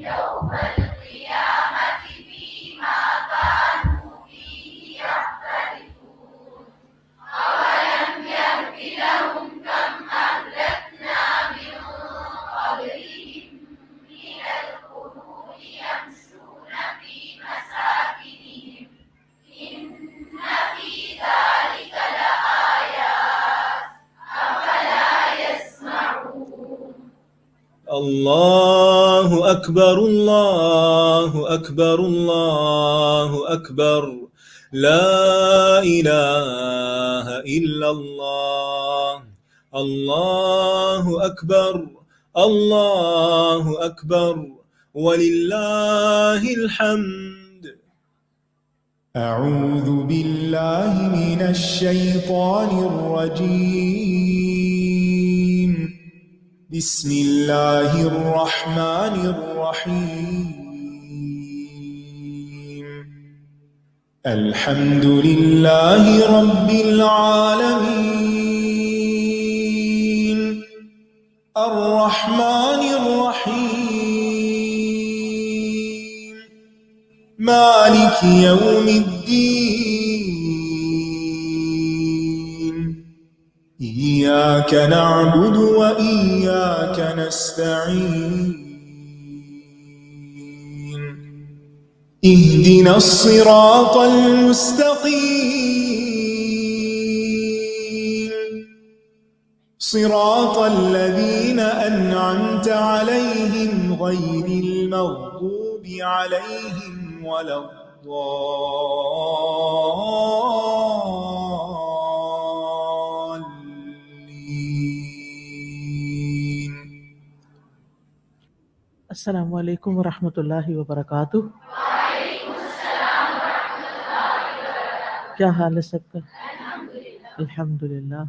يوم القيامة فيما كانوا فيه يختلفون أولم يهد لهم كم أهلكنا من قبلهم من القرون يمشون في مساكنهم إن في ذلك لآيات أفلا يسمعون الله أكبر الله أكبر الله أكبر لا إله إلا الله الله أكبر الله أكبر ولله الحمد. أعوذ بالله من الشيطان الرجيم. بسم الله الرحمن الرحيم. الحمد لله رب العالمين الرحمن الرحيم مالك يوم الدين. إياك نعبد وإياك نستعين. اهدنا الصراط المستقيم صراط الذين أنعمت عليهم غير المغضوب عليهم ولا الضالين. السلام علیکم ورحمۃ اللہ وبرکاتہ. کیا حال ہے سب کا؟ الحمدللہ.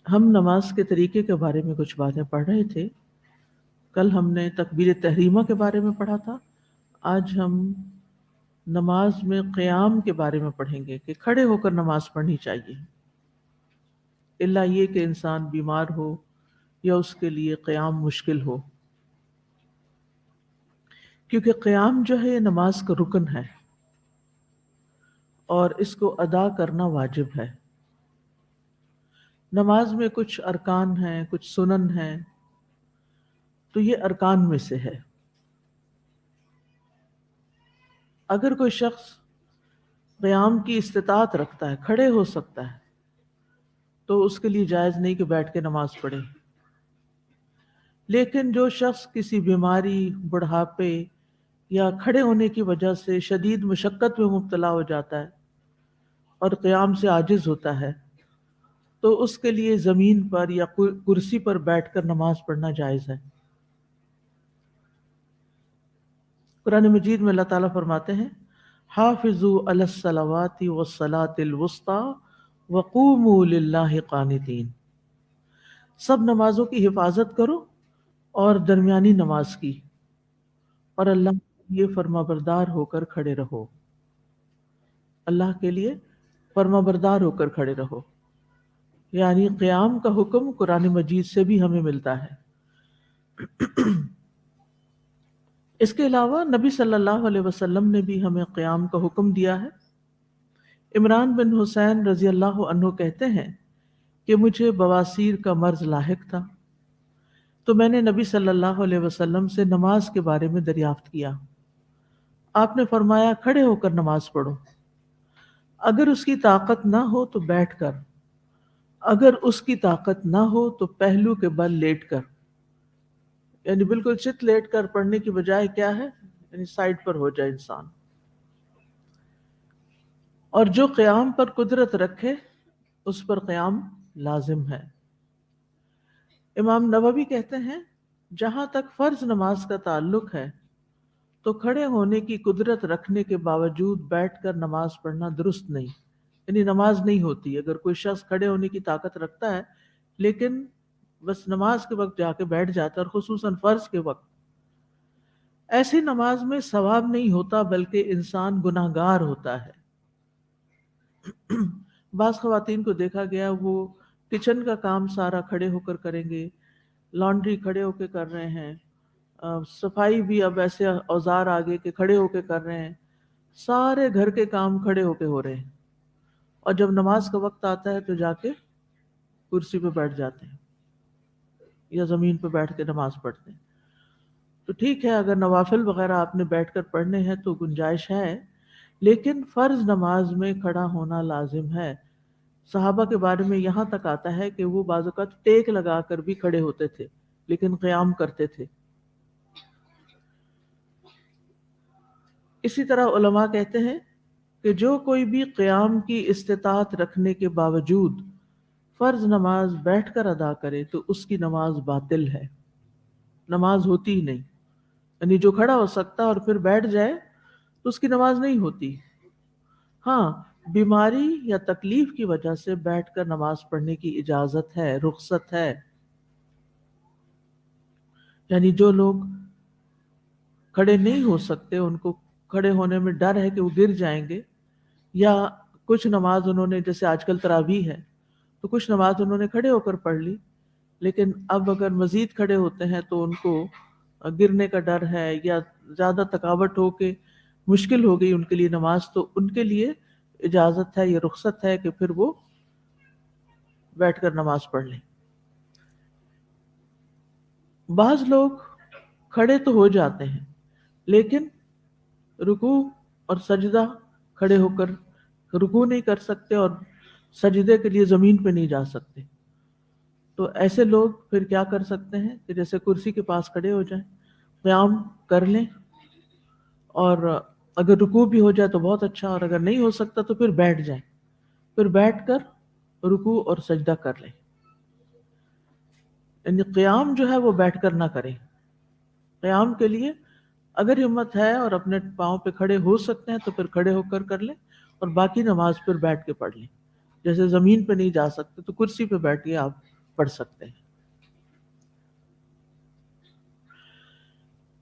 ہم نماز کے طریقے کے بارے میں کچھ باتیں پڑھ رہے تھے. کل ہم نے تکبیر تحریمہ کے بارے میں پڑھا تھا. آج ہم نماز میں قیام کے بارے میں پڑھیں گے کہ کھڑے ہو کر نماز پڑھنی چاہیے، الا یہ کہ انسان بیمار ہو یا اس کے لیے قیام مشکل ہو، کیونکہ قیام جو ہے یہ نماز کا رکن ہے اور اس کو ادا کرنا واجب ہے. نماز میں کچھ ارکان ہیں، کچھ سنن ہیں، تو یہ ارکان میں سے ہے. اگر کوئی شخص قیام کی استطاعت رکھتا ہے، کھڑے ہو سکتا ہے، تو اس کے لیے جائز نہیں کہ بیٹھ کے نماز پڑھے. لیکن جو شخص کسی بیماری، بڑھاپے یا کھڑے ہونے کی وجہ سے شدید مشقت میں مبتلا ہو جاتا ہے اور قیام سے عاجز ہوتا ہے، تو اس کے لیے زمین پر یا کرسی پر بیٹھ کر نماز پڑھنا جائز ہے. قرآن مجید میں اللہ تعالیٰ فرماتے ہیں حافظوا علی الصلوات والصلاۃ الوسطی وقوموا للہ قانتین. سب نمازوں کی حفاظت کرو اور درمیانی نماز کی، اور اللہ کے لیے فرما بردار ہو کر کھڑے رہو. اللہ کے لیے فرما بردار ہو کر کھڑے رہو، یعنی قیام کا حکم قرآن مجید سے بھی ہمیں ملتا ہے. اس کے علاوہ نبی صلی اللہ علیہ وسلم نے بھی ہمیں قیام کا حکم دیا ہے. عمران بن حسین رضی اللہ عنہ کہتے ہیں کہ مجھے بواسیر کا مرض لاحق تھا، تو میں نے نبی صلی اللہ علیہ وسلم سے نماز کے بارے میں دریافت کیا. آپ نے فرمایا کھڑے ہو کر نماز پڑھو، اگر اس کی طاقت نہ ہو تو بیٹھ کر، اگر اس کی طاقت نہ ہو تو پہلو کے بل لیٹ کر. یعنی بالکل چت لیٹ کر پڑھنے کی بجائے کیا ہے، یعنی سائڈ پر ہو جائے انسان. اور جو قیام پر قدرت رکھے اس پر قیام لازم ہے. امام نووی کہتے ہیں جہاں تک فرض نماز کا تعلق ہے تو کھڑے ہونے کی قدرت رکھنے کے باوجود بیٹھ کر نماز پڑھنا درست نہیں، یعنی نماز نہیں ہوتی. اگر کوئی شخص کھڑے ہونے کی طاقت رکھتا ہے لیکن بس نماز کے وقت جا کے بیٹھ جاتا ہے، اور خصوصاً فرض کے وقت، ایسی نماز میں ثواب نہیں ہوتا بلکہ انسان گناہگار ہوتا ہے. بعض خواتین کو دیکھا گیا وہ کچن کا کام سارا کھڑے ہو کر کریں گے، لانڈری کھڑے ہو کے کر رہے ہیں، صفائی بھی اب ایسے اوزار آگے کہ کھڑے ہو کے کر رہے ہیں، سارے گھر کے کام کھڑے ہو کے ہو رہے ہیں، اور جب نماز کا وقت آتا ہے تو جا کے کرسی پہ بیٹھ جاتے ہیں یا زمین پہ بیٹھ کے نماز پڑھتے ہیں۔ تو ٹھیک ہے، اگر نوافل وغیرہ آپ نے بیٹھ کر پڑھنے ہیں تو گنجائش ہے، لیکن فرض نماز میں کھڑا ہونا لازم ہے۔ صحابہ کے بارے میں یہاں تک آتا ہے کہ وہ بعض اوقات ٹیک لگا کر بھی کھڑے ہوتے تھے لیکن قیام کرتے تھے۔ اسی طرح علماء کہتے ہیں کہ جو کوئی بھی قیام کی استطاعت رکھنے کے باوجود فرض نماز بیٹھ کر ادا کرے تو اس کی نماز باطل ہے، نماز ہوتی ہی نہیں۔ یعنی جو کھڑا ہو سکتا اور پھر بیٹھ جائے تو اس کی نماز نہیں ہوتی۔ ہاں، بیماری یا تکلیف کی وجہ سے بیٹھ کر نماز پڑھنے کی اجازت ہے، رخصت ہے۔ یعنی جو لوگ کھڑے نہیں ہو سکتے، ان کو کھڑے ہونے میں ڈر ہے کہ وہ گر جائیں گے، یا کچھ نماز انہوں نے، جیسے آج کل تراویح ہے تو کچھ نماز انہوں نے کھڑے ہو کر پڑھ لی، لیکن اب اگر مزید کھڑے ہوتے ہیں تو ان کو گرنے کا ڈر ہے یا زیادہ تھکاوٹ ہو کے مشکل ہو گئی ان کے لیے نماز، تو ان کے لیے اجازت ہے یا رخصت ہے کہ پھر وہ بیٹھ کر نماز پڑھ لیں۔ بعض لوگ کھڑے تو ہو جاتے ہیں لیکن رکوع اور سجدہ کھڑے ہو کر رکوع نہیں کر سکتے اور سجدے کے لیے زمین پہ نہیں جا سکتے، تو ایسے لوگ پھر کیا کر سکتے ہیں کہ جیسے کرسی کے پاس کھڑے ہو جائیں، قیام کر لیں، اور اگر رکوع بھی ہو جائے تو بہت اچھا، اور اگر نہیں ہو سکتا تو پھر بیٹھ جائیں، پھر بیٹھ کر رکوع اور سجدہ کر لیں۔ یعنی قیام جو ہے وہ بیٹھ کر نہ کریں۔ قیام کے لیے اگر ہمت ہے اور اپنے پاؤں پہ کھڑے ہو سکتے ہیں تو پھر کھڑے ہو کر کر لیں، اور باقی نماز پھر بیٹھ کے پڑھ لیں۔ جیسے زمین پہ نہیں جا سکتے تو کرسی پہ بیٹھ کے آپ پڑھ سکتے ہیں۔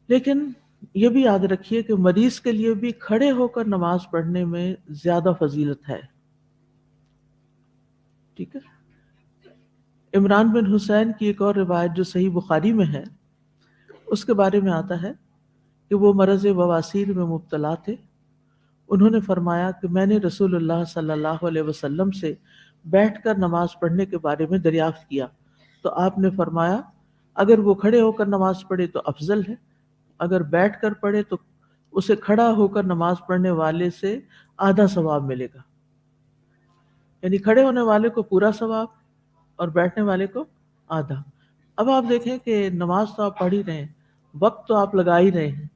لیکن یہ بھی یاد رکھیے کہ مریض کے لیے بھی کھڑے ہو کر نماز پڑھنے میں زیادہ فضیلت ہے، ٹھیک ہے۔ عمران بن حسین کی ایک اور روایت جو صحیح بخاری میں ہے، اس کے بارے میں آتا ہے کہ وہ مرض بواسیر میں مبتلا تھے۔ انہوں نے فرمایا کہ میں نے رسول اللہ صلی اللہ علیہ وسلم سے بیٹھ کر نماز پڑھنے کے بارے میں دریافت کیا تو آپ نے فرمایا اگر وہ کھڑے ہو کر نماز پڑھے تو افضل ہے، اگر بیٹھ کر پڑھے تو اسے کھڑا ہو کر نماز پڑھنے والے سے آدھا ثواب ملے گا۔ یعنی کھڑے ہونے والے کو پورا ثواب اور بیٹھنے والے کو آدھا۔ اب آپ دیکھیں کہ نماز تو آپ پڑھ ہی رہے ہیں، وقت تو آپ لگا ہی رہے ہیں،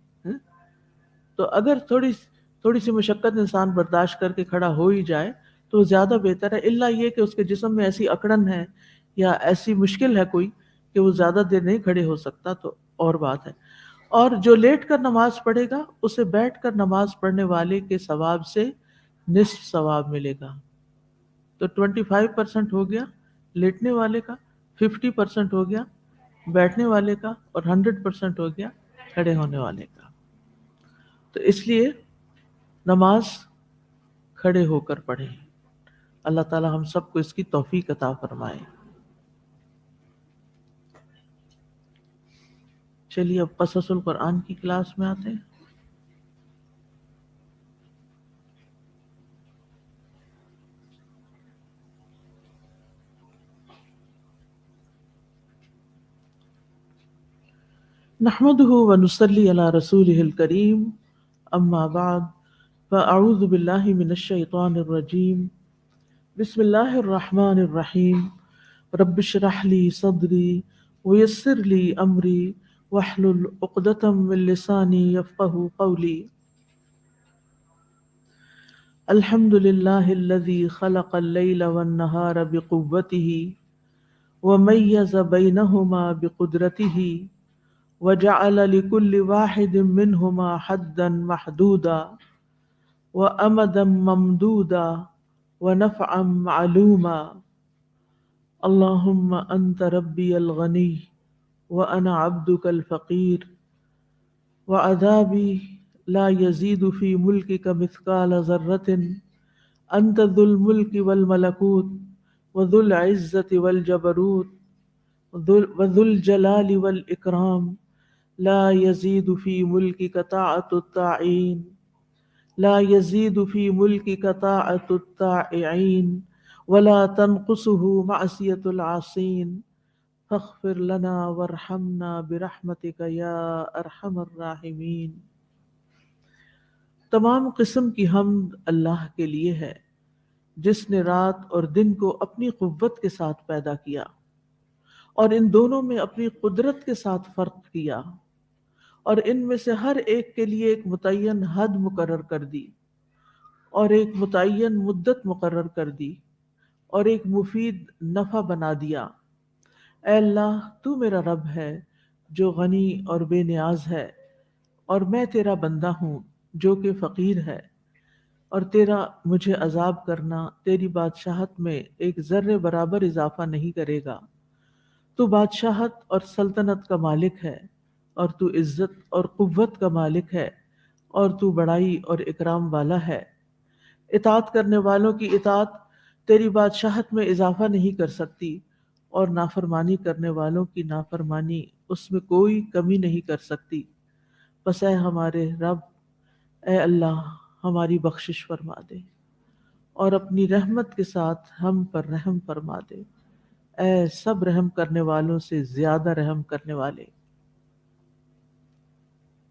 تو اگر تھوڑی سی مشقت انسان برداشت کر کے کھڑا ہو ہی جائے تو زیادہ بہتر ہے، الا یہ کہ اس کے جسم میں ایسی اکڑن ہے یا ایسی مشکل ہے کوئی کہ وہ زیادہ دیر نہیں کھڑے ہو سکتا تو اور بات ہے۔ اور جو لیٹ کر نماز پڑھے گا اسے بیٹھ کر نماز پڑھنے والے کے ثواب سے نصف ثواب ملے گا۔ تو 25% ہو گیا لیٹنے والے کا، 50% ہو گیا بیٹھنے والے کا، اور 100% ہو گیا کھڑے ہونے والے کا۔ تو اس لیے نماز کھڑے ہو کر پڑھیں۔ اللہ تعالی ہم سب کو اس کی توفیق عطا فرمائے۔ چلیے اب قصص القرآن کی کلاس میں آتے ہیں۔ نحمده ونصلي على رسوله الكريم، اما بعد فاعوذ بالله من الشيطان الرجيم، بسم الله الرحمن الرحيم، رب اشرح لي صدري ويسر لي امري واحلل عقدة من لساني يفقهوا قولي۔ الحمد لله الذي خلق الليل والنهار بقوته وميز بينهما بقدرته وجعل لكل واحد منهما حدا محدودا وأمدا ممدودا ونفعا معلوما۔ اللهم أنت ربي الغني وأنا عبدك الفقير وعذابي لا يزيد في ملكك مثقال ذرة، أنت ذو الملك والملكوت وذو العزة والجبروت وذو الجلال والإكرام لا يزيد في ملكك طاعة الطاعين لا يزيد في ملكك طاعة الطائعين ولا تنقصه معصية العاصين فاغفر لنا وارحمنا برحمتك یا ارحم الراحمین۔ تمام قسم کی حمد اللہ کے لیے ہے جس نے رات اور دن کو اپنی قوت کے ساتھ پیدا کیا اور ان دونوں میں اپنی قدرت کے ساتھ فرق کیا اور ان میں سے ہر ایک کے لیے ایک متعین حد مقرر کر دی اور ایک متعین مدت مقرر کر دی اور ایک مفید نفع بنا دیا۔ اے اللہ تو میرا رب ہے جو غنی اور بے نیاز ہے اور میں تیرا بندہ ہوں جو کہ فقیر ہے، اور تیرا مجھے عذاب کرنا تیری بادشاہت میں ایک ذرے برابر اضافہ نہیں کرے گا۔ تو بادشاہت اور سلطنت کا مالک ہے اور تو عزت اور قوت کا مالک ہے اور تو بڑائی اور اکرام والا ہے۔ اطاعت کرنے والوں کی اطاعت تیری بادشاہت میں اضافہ نہیں کر سکتی اور نافرمانی کرنے والوں کی نافرمانی اس میں کوئی کمی نہیں کر سکتی۔ بس اے ہمارے رب، اے اللہ ہماری بخشش فرما دے اور اپنی رحمت کے ساتھ ہم پر رحم فرما دے، اے سب رحم کرنے والوں سے زیادہ رحم کرنے والے۔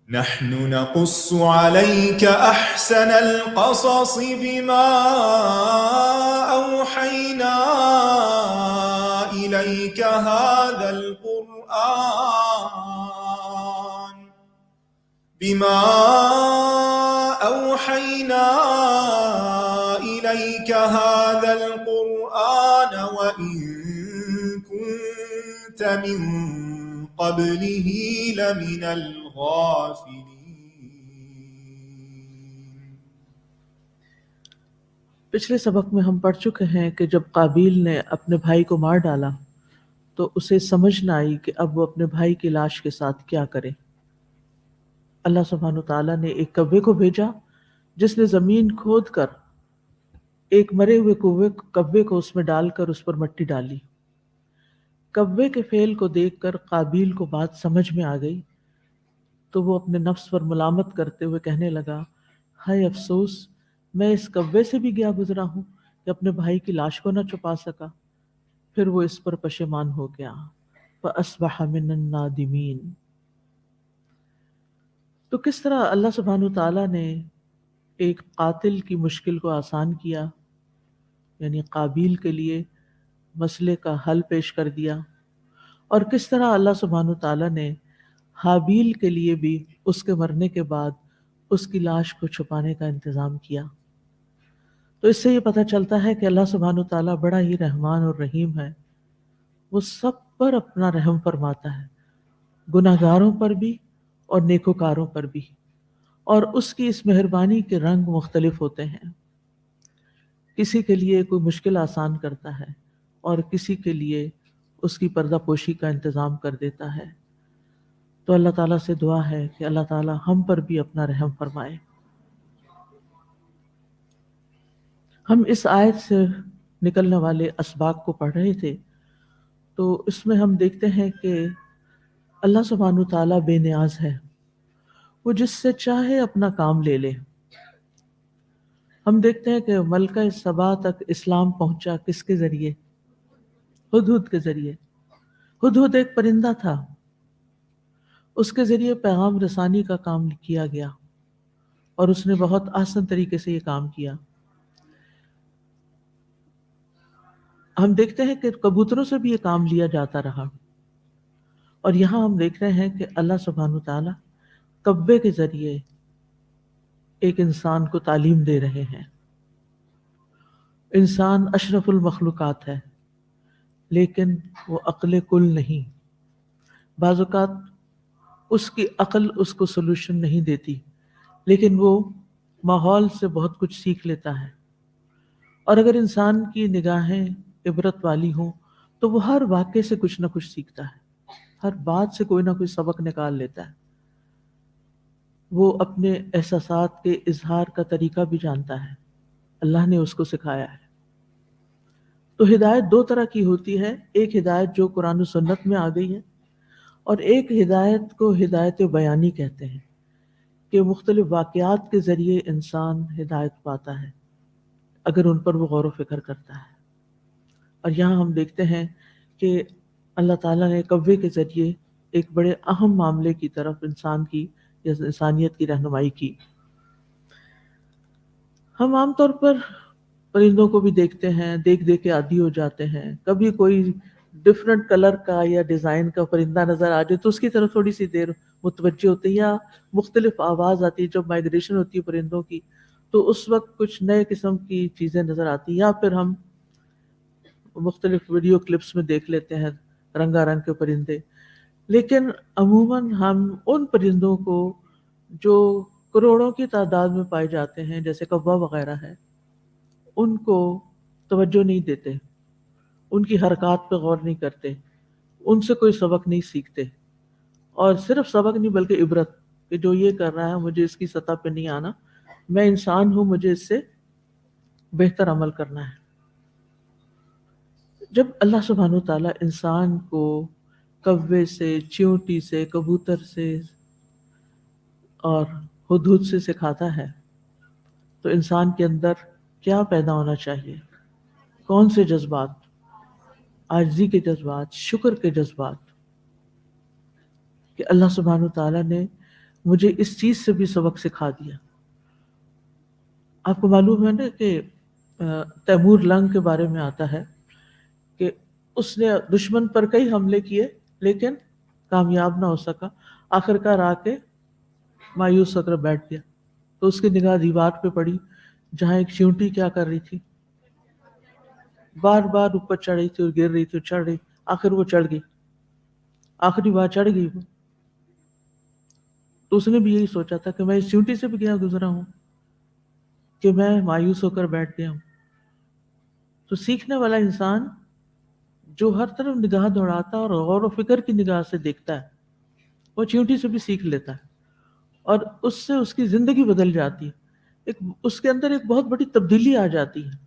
نحن نقص عليك أحسن القصص بما أوحينا إليك هذا القرآن وإن كنت من قبله لمن الغافلين۔ پچھلے سبق میں ہم پڑھ چکے ہیں کہ جب قابیل نے اپنے بھائی کو مار ڈالا تو اسے سمجھ نہ آئی کہ اب وہ اپنے بھائی کی لاش کے ساتھ کیا کرے۔ اللہ سبحانہ تعالیٰ نے ایک کوے کو بھیجا جس نے زمین کھود کر ایک مرے ہوئے کوے کو اس میں ڈال کر اس پر مٹی ڈالی۔ کوے کے فعل کو دیکھ کر قابیل کو بات سمجھ میں آ گئی تو وہ اپنے نفس پر ملامت کرتے ہوئے کہنے لگا، ہائے افسوس، میں اس کوے سے بھی گیا گزرا ہوں کہ اپنے بھائی کی لاش کو نہ چھپا سکا۔ پھر وہ اس پر پشیمان ہو گیا۔ فَأَصْبَحَ مِنَ النَّادِمِينَ۔ تو کس طرح اللہ سبحانہ تعالیٰ نے ایک قاتل کی مشکل کو آسان کیا، یعنی قابیل کے لیے مسئلے کا حل پیش کر دیا، اور کس طرح اللہ سبحانہ تعالیٰ نے حابیل کے لیے بھی اس کے مرنے کے بعد اس کی لاش کو چھپانے کا انتظام کیا۔ تو اس سے یہ پتہ چلتا ہے کہ اللہ سبحانہ تعالیٰ بڑا ہی رحمان اور رحیم ہے، وہ سب پر اپنا رحم فرماتا ہے، گناہ گاروں پر بھی اور نیکوکاروں پر بھی، اور اس کی اس مہربانی کے رنگ مختلف ہوتے ہیں۔ کسی کے لیے کوئی مشکل آسان کرتا ہے اور کسی کے لیے اس کی پردہ پوشی کا انتظام کر دیتا ہے۔ تو اللہ تعالیٰ سے دعا ہے کہ اللہ تعالیٰ ہم پر بھی اپنا رحم فرمائے۔ ہم اس آیت سے نکلنے والے اسباق کو پڑھ رہے تھے، تو اس میں ہم دیکھتے ہیں کہ اللہ سبحانہ تعالیٰ بے نیاز ہے، وہ جس سے چاہے اپنا کام لے لے۔ ہم دیکھتے ہیں کہ ملکہ سبا تک اسلام پہنچا کس کے ذریعے؟ ہدہد کے ذریعے۔ ہدہد ایک پرندہ تھا، اس کے ذریعے پیغام رسانی کا کام کیا گیا اور اس نے بہت آسان طریقے سے یہ کام کیا۔ ہم دیکھتے ہیں کہ کبوتروں سے بھی یہ کام لیا جاتا رہا، اور یہاں ہم دیکھ رہے ہیں کہ اللہ سبحانہ تعالیٰ کبے کے ذریعے ایک انسان کو تعلیم دے رہے ہیں۔ انسان اشرف المخلوقات ہے لیکن وہ عقل کل نہیں۔ بعض اوقات اس کی عقل اس کو سولوشن نہیں دیتی، لیکن وہ ماحول سے بہت کچھ سیکھ لیتا ہے، اور اگر انسان کی نگاہیں عبرت والی ہوں تو وہ ہر واقعے سے کچھ نہ کچھ سیکھتا ہے، ہر بات سے کوئی نہ کوئی سبق نکال لیتا ہے۔ وہ اپنے احساسات کے اظہار کا طریقہ بھی جانتا ہے، اللہ نے اس کو سکھایا ہے۔ تو ہدایت دو طرح کی ہوتی ہے، ایک ہدایت جو قرآن و سنت میں آ گئی ہے، اور ایک ہدایت کو ہدایت بیانی کہتے ہیں، کہ مختلف واقعات کے ذریعے انسان ہدایت پاتا ہے اگر ان پر وہ غور و فکر کرتا ہے۔ اور یہاں ہم دیکھتے ہیں کہ اللہ تعالیٰ نے کوے کے ذریعے ایک بڑے اہم معاملے کی طرف انسان کی یا انسانیت کی رہنمائی کی۔ ہم عام طور پر پرندوں کو بھی دیکھتے ہیں، دیکھ دیکھ کے عادی ہو جاتے ہیں، کبھی کوئی ڈفرینٹ کلر کا یا ڈیزائن کا پرندہ نظر آ جائے تو اس کی طرف تھوڑی سی دیر متوجہ ہوتے ہیں، یا مختلف آواز آتی ہے جب مائگریشن ہوتی ہے پرندوں کی، تو اس وقت کچھ نئے قسم کی چیزیں نظر آتی ہیں، یا پھر ہم مختلف ویڈیو کلپس میں دیکھ لیتے ہیں رنگا رنگ کے پرندے۔ لیکن عموماً ہم ان پرندوں کو جو کروڑوں کی تعداد میں پائے جاتے ہیں جیسے کوا وغیرہ ہے، ان کو توجہ نہیں دیتے، ان کی حرکات پہ غور نہیں کرتے، ان سے کوئی سبق نہیں سیکھتے، اور صرف سبق نہیں بلکہ عبرت، کہ جو یہ کر رہا ہے مجھے اس کی سطح پہ نہیں آنا، میں انسان ہوں، مجھے اس سے بہتر عمل کرنا ہے۔ جب اللہ سبحانہ وتعالیٰ انسان کو کوے سے، چیونٹی سے، کبوتر سے اور ہدہد سے سکھاتا ہے تو انسان کے اندر کیا پیدا ہونا چاہیے؟ کون سے جذبات؟ عاجزی کے جذبات، شکر کے جذبات، کہ اللہ سبحانہ وتعالیٰ نے مجھے اس چیز سے بھی سبق سکھا دیا۔ آپ کو معلوم ہے نا کہ تیمور لنگ کے بارے میں آتا ہے کہ اس نے دشمن پر کئی حملے کیے لیکن کامیاب نہ ہو سکا، آخر کار آ کے مایوس ہو کر بیٹھ گیا، تو اس کی نگاہ دیوار پہ پڑی جہاں ایک چیونٹی کیا کر رہی تھی، بار بار اوپر چڑھ رہی تھی اور گر رہی تھی اور چڑھ رہی، آخر وہ چڑھ گئی، آخری بار چڑھ گئی وہ۔ تو اس نے بھی یہی سوچا تھا کہ میں اس چیونٹی سے بھی گیا گزرا ہوں کہ میں مایوس ہو کر بیٹھ گیا ہوں۔ تو سیکھنے والا انسان جو ہر طرف نگاہ دوڑاتا ہے اور غور و فکر کی نگاہ سے دیکھتا ہے، وہ چیونٹی سے بھی سیکھ لیتا ہے، اور اس سے اس کی زندگی بدل جاتی ہے، اس کے اندر ایک بہت بڑی تبدیلی آ جاتی ہے۔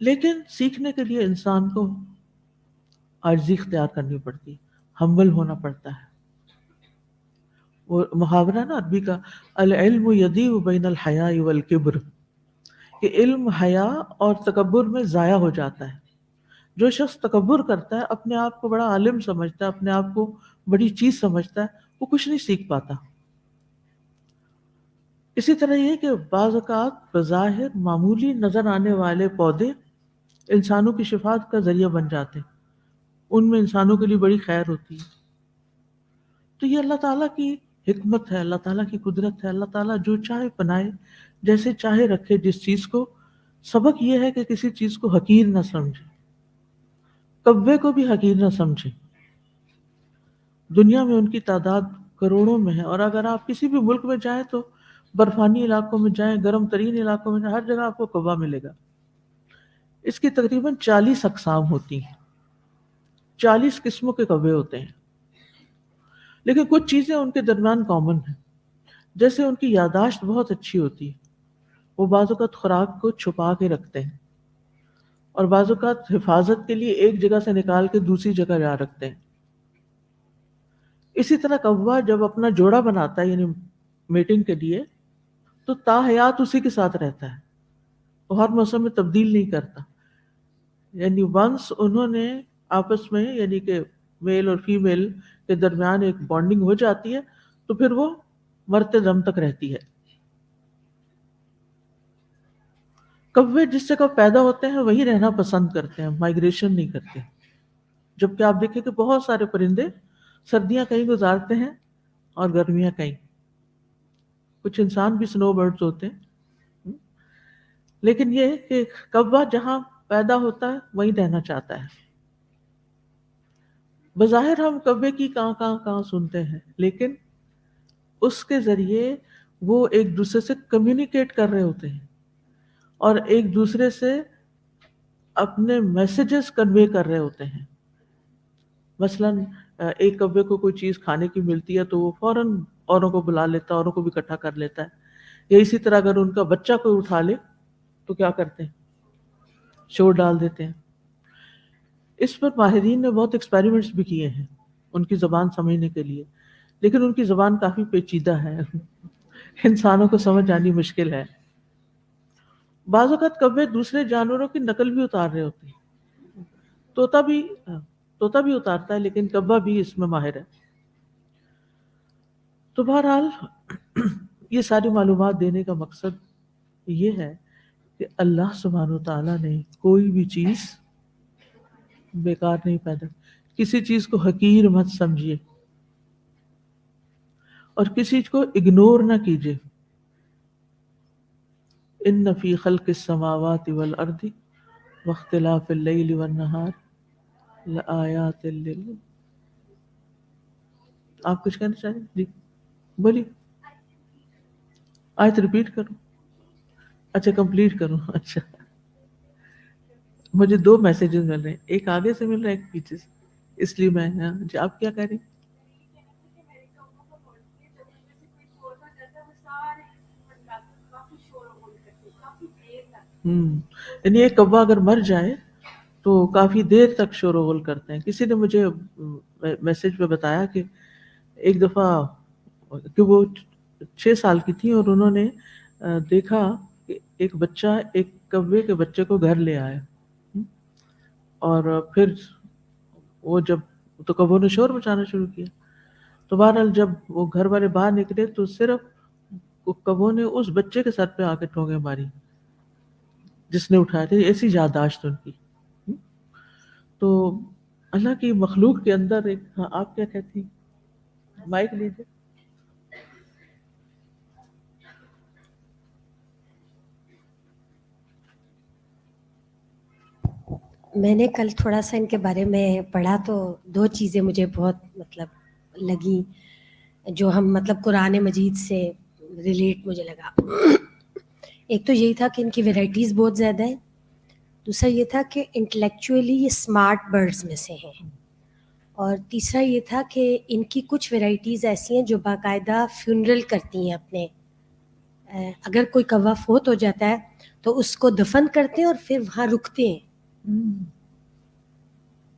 لیکن سیکھنے کے لیے انسان کو عاجزی اختیار کرنی پڑتی ہے، ہمبل ہونا پڑتا ہے۔ وہ محاورہ نا عربی کا، العلم یضیع بین الحیاء والکبر، کہ علم حیا اور تکبر میں ضائع ہو جاتا ہے۔ جو شخص تکبر کرتا ہے، اپنے آپ کو بڑا عالم سمجھتا ہے، اپنے آپ کو بڑی چیز سمجھتا ہے، وہ کچھ نہیں سیکھ پاتا۔ اسی طرح یہ کہ بعض اوقات بظاہر معمولی نظر آنے والے پودے انسانوں کی شفاعت کا ذریعہ بن جاتے ہیں، ان میں انسانوں کے لیے بڑی خیر ہوتی ہے۔ تو یہ اللہ تعالیٰ کی حکمت ہے، اللہ تعالیٰ کی قدرت ہے، اللہ تعالیٰ جو چاہے بنائے، جیسے چاہے رکھے جس چیز کو۔ سبق یہ ہے کہ کسی چیز کو حقیر نہ سمجھے، کوے کو بھی حقیر نہ سمجھے۔ دنیا میں ان کی تعداد کروڑوں میں ہے، اور اگر آپ کسی بھی ملک میں جائیں تو برفانی علاقوں میں جائیں، گرم ترین علاقوں میں جائیں، ہر جگہ آپ کو کوا ملے گا۔ اس کی تقریباً 40 اقسام ہوتی ہیں، 40 قسموں کے کوے ہوتے ہیں، لیکن کچھ چیزیں ان کے درمیان کامن ہیں، جیسے ان کی یادداشت بہت اچھی ہوتی ہے، وہ بعض اوقات خوراک کو چھپا کے رکھتے ہیں، اور بعض اوقات حفاظت کے لیے ایک جگہ سے نکال کے دوسری جگہ جا رکھتے ہیں۔ اسی طرح کوا جب اپنا جوڑا بناتا ہے یعنی میٹنگ کے لیے، تو تاحیات اسی کے ساتھ رہتا ہے، وہ ہر موسم میں تبدیل نہیں کرتا۔ یعنی ونس انہوں نے آپس میں یعنی کہ میل اور فیمیل کے درمیان ایک بانڈنگ ہو جاتی ہے تو پھر وہ مرتے دم تک رہتی ہے۔ کوے جس جگہ پیدا ہوتے ہیں وہی رہنا پسند کرتے ہیں، مائگریشن نہیں کرتے، جبکہ آپ دیکھیں کہ بہت سارے پرندے سردیاں کہیں گزارتے ہیں اور گرمیاں کہیں۔ کچھ انسان بھی سنو برڈز ہوتے ہیں، لیکن یہ کہ کوا جہاں پیدا ہوتا ہے وہیں رہنا چاہتا ہے۔ بظاہر ہم کوے کی کہاں سنتے ہیں، لیکن اس کے ذریعے وہ ایک دوسرے سے کمیونیکیٹ کر رہے ہوتے ہیں اور ایک دوسرے سے اپنے میسیجز کنوے کر رہے ہوتے ہیں۔ مثلاً ایک کوے کو کوئی چیز کھانے کی ملتی ہے تو وہ فوراً اوروں کو بلا لیتا ہے، اوروں کو بھی اکٹھا کر لیتا ہے، یا اسی طرح اگر ان کا بچہ کوئی اٹھا لے تو کیا کرتے ہیں، شور ڈال دیتے ہیں. اس پر ماہرین نے بہت ایکسپیریمنٹس بھی کیے ہیں ان کی زبان سمجھنے کے لیے، لیکن ان کی زبان کافی پیچیدہ ہے، انسانوں کو سمجھ آنی مشکل ہے. بعض اوقات کوے دوسرے جانوروں کی نقل بھی اتار رہے ہوتے ہیں. طوطا بھی اتارتا ہے، لیکن کوا بھی اس میں ماہر ہے. تو بہرحال یہ ساری معلومات دینے کا مقصد یہ ہے کہ اللہ سبحانہ وتعالیٰ نے کوئی بھی چیز بیکار نہیں پیدا. کسی چیز کو حقیر مت سمجھیے اور کسی چیز کو اگنور نہ کیجیے. ان فی خلق السماوات والارض واختلاف اللیل والنہار لآیات آپ کچھ کہنا چاہیں؟ جی بولیے. آیت ریپیٹ کروں؟ اچھا کمپلیٹ کروں. اچھا مجھے 2 میسیجز مل رہے ہیں، ایک آگے سے مل رہا ہے ایک پیچھے سے، اس لیے میں جی آپ کیا کہہ رہی؟ یعنی ایک کوا اگر مر جائے تو کافی دیر تک شور و غل کرتے ہیں. کسی نے مجھے میسج پہ بتایا کہ ایک دفعہ کہ وہ 6 سال کی تھی اور انہوں نے دیکھا کہ ایک بچہ ایک کوے کے بچے کو گھر لے آیا، اور پھر وہ جب تو کووں نے شور مچانا شروع کیا. تو بہرحال جب وہ گھر والے باہر نکلے تو صرف کووں نے اس بچے کے سر پہ آ کے ٹھونگے ماری جس نے اٹھایا تھا. ایسی یادداشت ان کی. تو اللہ کی مخلوق کے اندر ایک آپ کیا کہتی ہیں؟ مائک لیجیے. میں نے کل تھوڑا سا ان کے بارے میں پڑھا تو 2 چیزیں مجھے بہت لگیں جو ہم قرآن مجید سے ریلیٹ مجھے لگا. ایک تو یہی تھا کہ ان کی ویرائٹیز بہت زیادہ ہیں. دوسرا یہ تھا کہ انٹلیکچولی یہ اسمارٹ برڈز میں سے ہیں. اور تیسرا یہ تھا کہ ان کی کچھ ویرائٹیز ایسی ہیں جو باقاعدہ فیونرل کرتی ہیں اپنے. اگر کوئی کوا فوت ہو جاتا ہے تو اس کو دفن کرتے ہیں اور پھر وہاں رکتے ہیں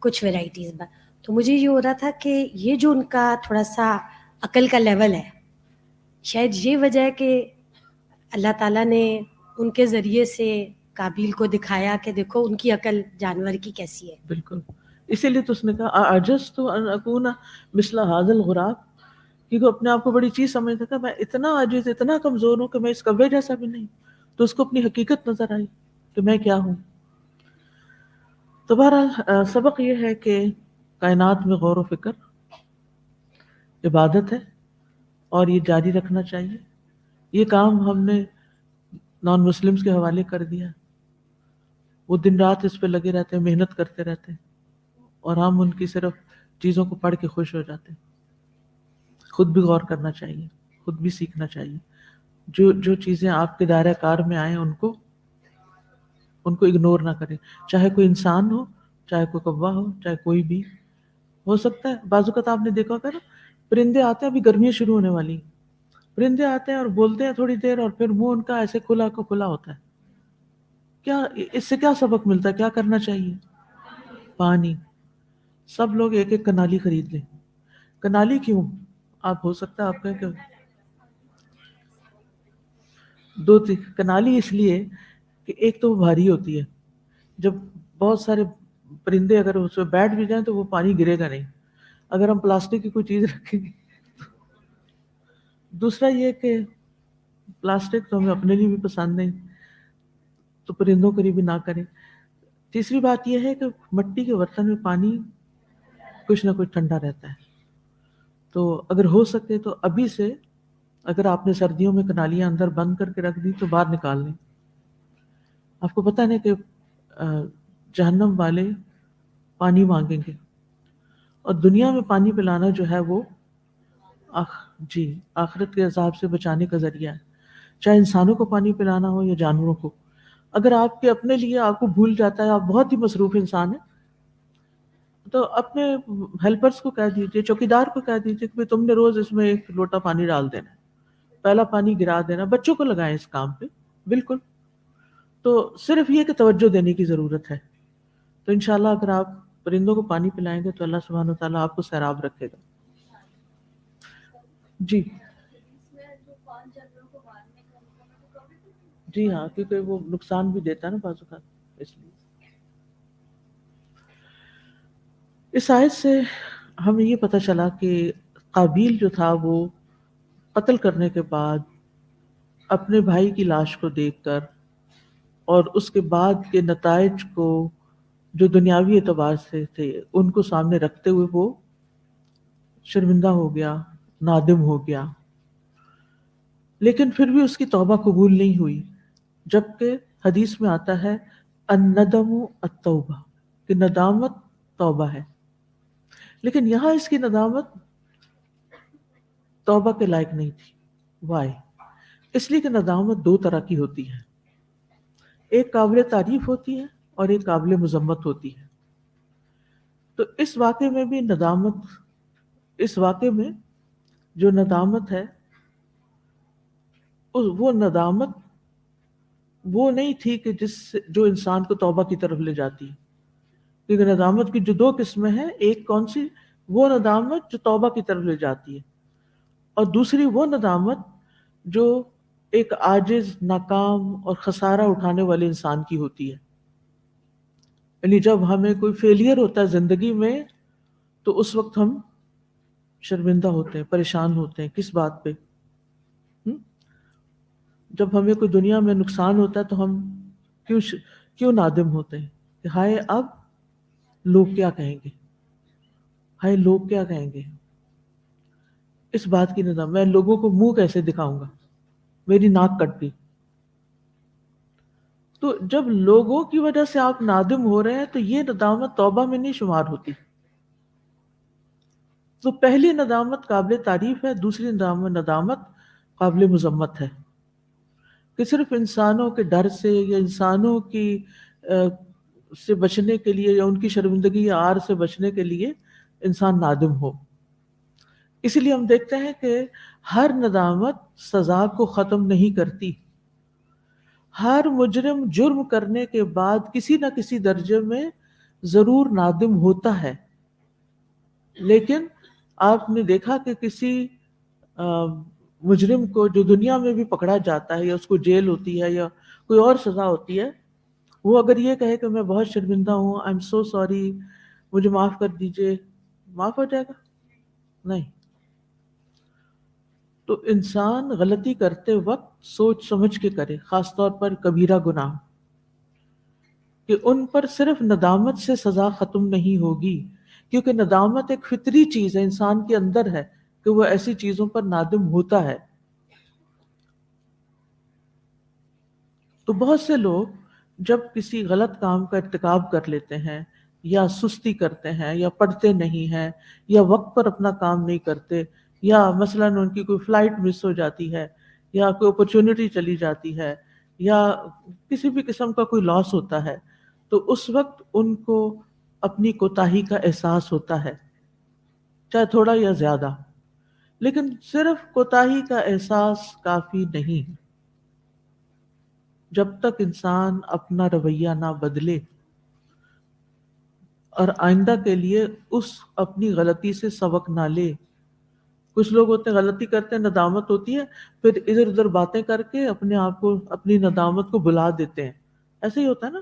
کچھ ویرائٹیز میں. تو مجھے یہ ہو رہا تھا کہ یہ جو ان کا تھوڑا سا عقل کا لیول ہے، شاید یہ وجہ ہے کہ اللہ تعالیٰ نے ان کے ذریعے سے قابیل کو دکھایا کہ دیکھو ان کی عقل جانور کی کیسی ہے. بالکل، اسی لیے تو اس نے کہا عجزت ان اکون مثل هذا الغراب، کیونکہ اپنے آپ کو بڑی چیز سمجھتا تھا میں اتنا عاجز اتنا کمزور ہوں کہ میں اس کوے جیسا بھی نہیں. تو اس کو اپنی حقیقت نظر آئی کہ میں کیا ہوں. تو بہرحال سبق یہ ہے کہ کائنات میں غور و فکر عبادت ہے اور یہ جاری رکھنا چاہیے. یہ کام ہم نے نان مسلمز کے حوالے کر دیا. وہ دن رات اس پہ لگے رہتے ہیں، محنت کرتے رہتے ہیں، اور ہم ان کی صرف چیزوں کو پڑھ کے خوش ہو جاتے ہیں. خود بھی غور کرنا چاہیے، خود بھی سیکھنا چاہیے. جو چیزیں آپ کے دائرہ کار میں آئیں ان کو اگنور نہ کریں. چاہے کوئی انسان ہو، چاہے کوئی کوا ہو، چاہے کوئی بھی ہو سکتا ہے. بعض اوقات آپ نے دیکھا ہوگا نا، پرندے آتے ہیں، ابھی گرمیاں شروع ہونے والی ہیں، پرندے آتے ہیں اور بولتے ہیں تھوڑی دیر اور پھر منہ ان کا ایسے کھلا کو کھلا ہوتا ہے. کیا اس سے کیا سبق ملتا ہے؟ کیا کرنا چاہیے؟ پانی. سب لوگ ایک ایک کنالی خرید لیں. کنالی کیوں؟ آپ ہو سکتا ہے آپ کہیں کہ 2 کنالی اس لیے کہ ایک تو وہ بھاری ہوتی ہے، جب بہت سارے پرندے اگر اس پہ بیٹھ بھی جائیں تو وہ پانی گرے گا نہیں. اگر ہم پلاسٹک کی کوئی چیز رکھیں گے. دوسرا یہ کہ پلاسٹک تو ہمیں اپنے لیے بھی پسند نہیں، تو پرندوں کے لیے بھی نہ کریں. تیسری بات یہ ہے کہ مٹی کے برتن میں پانی کچھ نہ کچھ ٹھنڈا رہتا ہے. تو اگر ہو سکے تو ابھی سے، اگر آپ نے سردیوں میں کنالیاں اندر بند کر کے رکھ دی تو باہر نکال لیں. آپ کو پتہ نہیں کہ جہنم والے پانی مانگیں گے، اور دنیا میں پانی پلانا جو ہے وہ آخرت کے عذاب سے بچانے کا ذریعہ ہے. چاہے انسانوں کو پانی پلانا ہو یا جانوروں کو. اگر آپ کے اپنے لیے آپ کو بھول جاتا ہے، آپ بہت ہی مصروف انسان ہیں، تو اپنے ہیلپرز کو کہہ دیجئے، چوکیدار کو کہہ دیجئے کہ تم نے روز اس میں 1 لوٹا پانی ڈال دینا، پہلا پانی گرا دینا. بچوں کو لگائیں اس کام پہ. بالکل تو صرف یہ کہ توجہ دینے کی ضرورت ہے. تو انشاءاللہ اگر آپ پرندوں کو پانی پلائیں گے تو اللہ سبحانہ وتعالیٰ آپ کو سیراب رکھے گا. جی جی ہاں، کیونکہ وہ نقصان بھی دیتا ہے نا بعض اوقات، اس لیے. اس آیت سے ہمیں یہ پتہ چلا کہ قابیل جو تھا وہ قتل کرنے کے بعد اپنے بھائی کی لاش کو دیکھ کر اور اس کے بعد کے نتائج کو جو دنیاوی اعتبار سے تھے ان کو سامنے رکھتے ہوئے وہ شرمندہ ہو گیا، نادم ہو گیا. لیکن پھر بھی اس کی توبہ قبول نہیں ہوئی، جبکہ حدیث میں آتا ہے الندم التوبہ، کہ ندامت توبہ ہے. لیکن یہاں اس کی ندامت توبہ کے لائق نہیں تھی. وائی؟ اس لیے کہ ندامت دو طرح کی ہوتی ہے، ایک قابل تعریف ہوتی ہے اور ایک قابل مذمت ہوتی ہے. تو اس واقعے میں بھی اس واقعے میں جو ندامت ہے وہ ندامت وہ نہیں تھی کہ جو انسان کو توبہ کی طرف لے جاتی ہے. کیونکہ ندامت کی جو دو قسمیں ہیں، ایک کون سی؟ وہ ندامت جو توبہ کی طرف لے جاتی ہے، اور دوسری وہ ندامت جو ایک عاجز، ناکام اور خسارہ اٹھانے والے انسان کی ہوتی ہے. یعنی جب ہمیں کوئی فیلئر ہوتا ہے زندگی میں تو اس وقت ہم شرمندہ ہوتے ہیں، پریشان ہوتے ہیں. کس بات پہ؟ جب ہمیں کوئی دنیا میں نقصان ہوتا ہے تو ہم کیوں نادم ہوتے ہیں کہ ہائے اب لوگ کیا کہیں گے، ہائے لوگ کیا کہیں گے. اس بات کی ندامت، میں لوگوں کو منہ کیسے دکھاؤں گا، میری ناک کٹ گئی. تو جب لوگوں کی وجہ سے آپ نادم ہو رہے ہیں تو یہ ندامت توبہ میں نہیں شمار ہوتی. تو پہلی ندامت قابل تعریف ہے، دوسری ندامت قابل مذمت ہے، کہ صرف انسانوں کے ڈر سے یا انسانوں کی سے بچنے کے لیے یا ان کی شرمندگی یا عار سے بچنے کے لیے انسان نادم ہو. اسی لیے ہم دیکھتے ہیں کہ ہر ندامت سزا کو ختم نہیں کرتی. ہر مجرم جرم کرنے کے بعد کسی نہ کسی درجے میں ضرور نادم ہوتا ہے. لیکن آپ نے دیکھا کہ کسی مجرم کو جو دنیا میں بھی پکڑا جاتا ہے یا اس کو جیل ہوتی ہے یا کوئی اور سزا ہوتی ہے، وہ اگر یہ کہے کہ میں بہت شرمندہ ہوں، آئی ایم سو سوری، مجھے معاف کر دیجئے، معاف ہو جائے گا؟ نہیں. تو انسان غلطی کرتے وقت سوچ سمجھ کے کرے، خاص طور پر کبیرہ گناہ، کہ ان پر صرف ندامت سے سزا ختم نہیں ہوگی، کیونکہ ندامت ایک فطری چیز ہے، انسان کے اندر ہے کہ وہ ایسی چیزوں پر نادم ہوتا ہے. تو بہت سے لوگ جب کسی غلط کام کا ارتکاب کر لیتے ہیں یا سستی کرتے ہیں یا پڑھتے نہیں ہیں یا وقت پر اپنا کام نہیں کرتے، یا مثلاً ان کی کوئی فلائٹ مس ہو جاتی ہے یا کوئی اپرچونٹی چلی جاتی ہے یا کسی بھی قسم کا کوئی لاس ہوتا ہے، تو اس وقت ان کو اپنی کوتاہی کا احساس ہوتا ہے، چاہے تھوڑا یا زیادہ. لیکن صرف کوتاہی کا احساس کافی نہیں. جب تک انسان اپنا رویہ نہ بدلے اور آئندہ کے لیے اس اپنی غلطی سے سبق نہ لے. کچھ لوگ ہوتے ہیں غلطی کرتے ہیں، ندامت ہوتی ہے، پھر ادھر ادھر باتیں کر کے اپنے آپ کو، اپنی ندامت کو بھلا دیتے ہیں. ایسے ہی ہوتا ہے نا.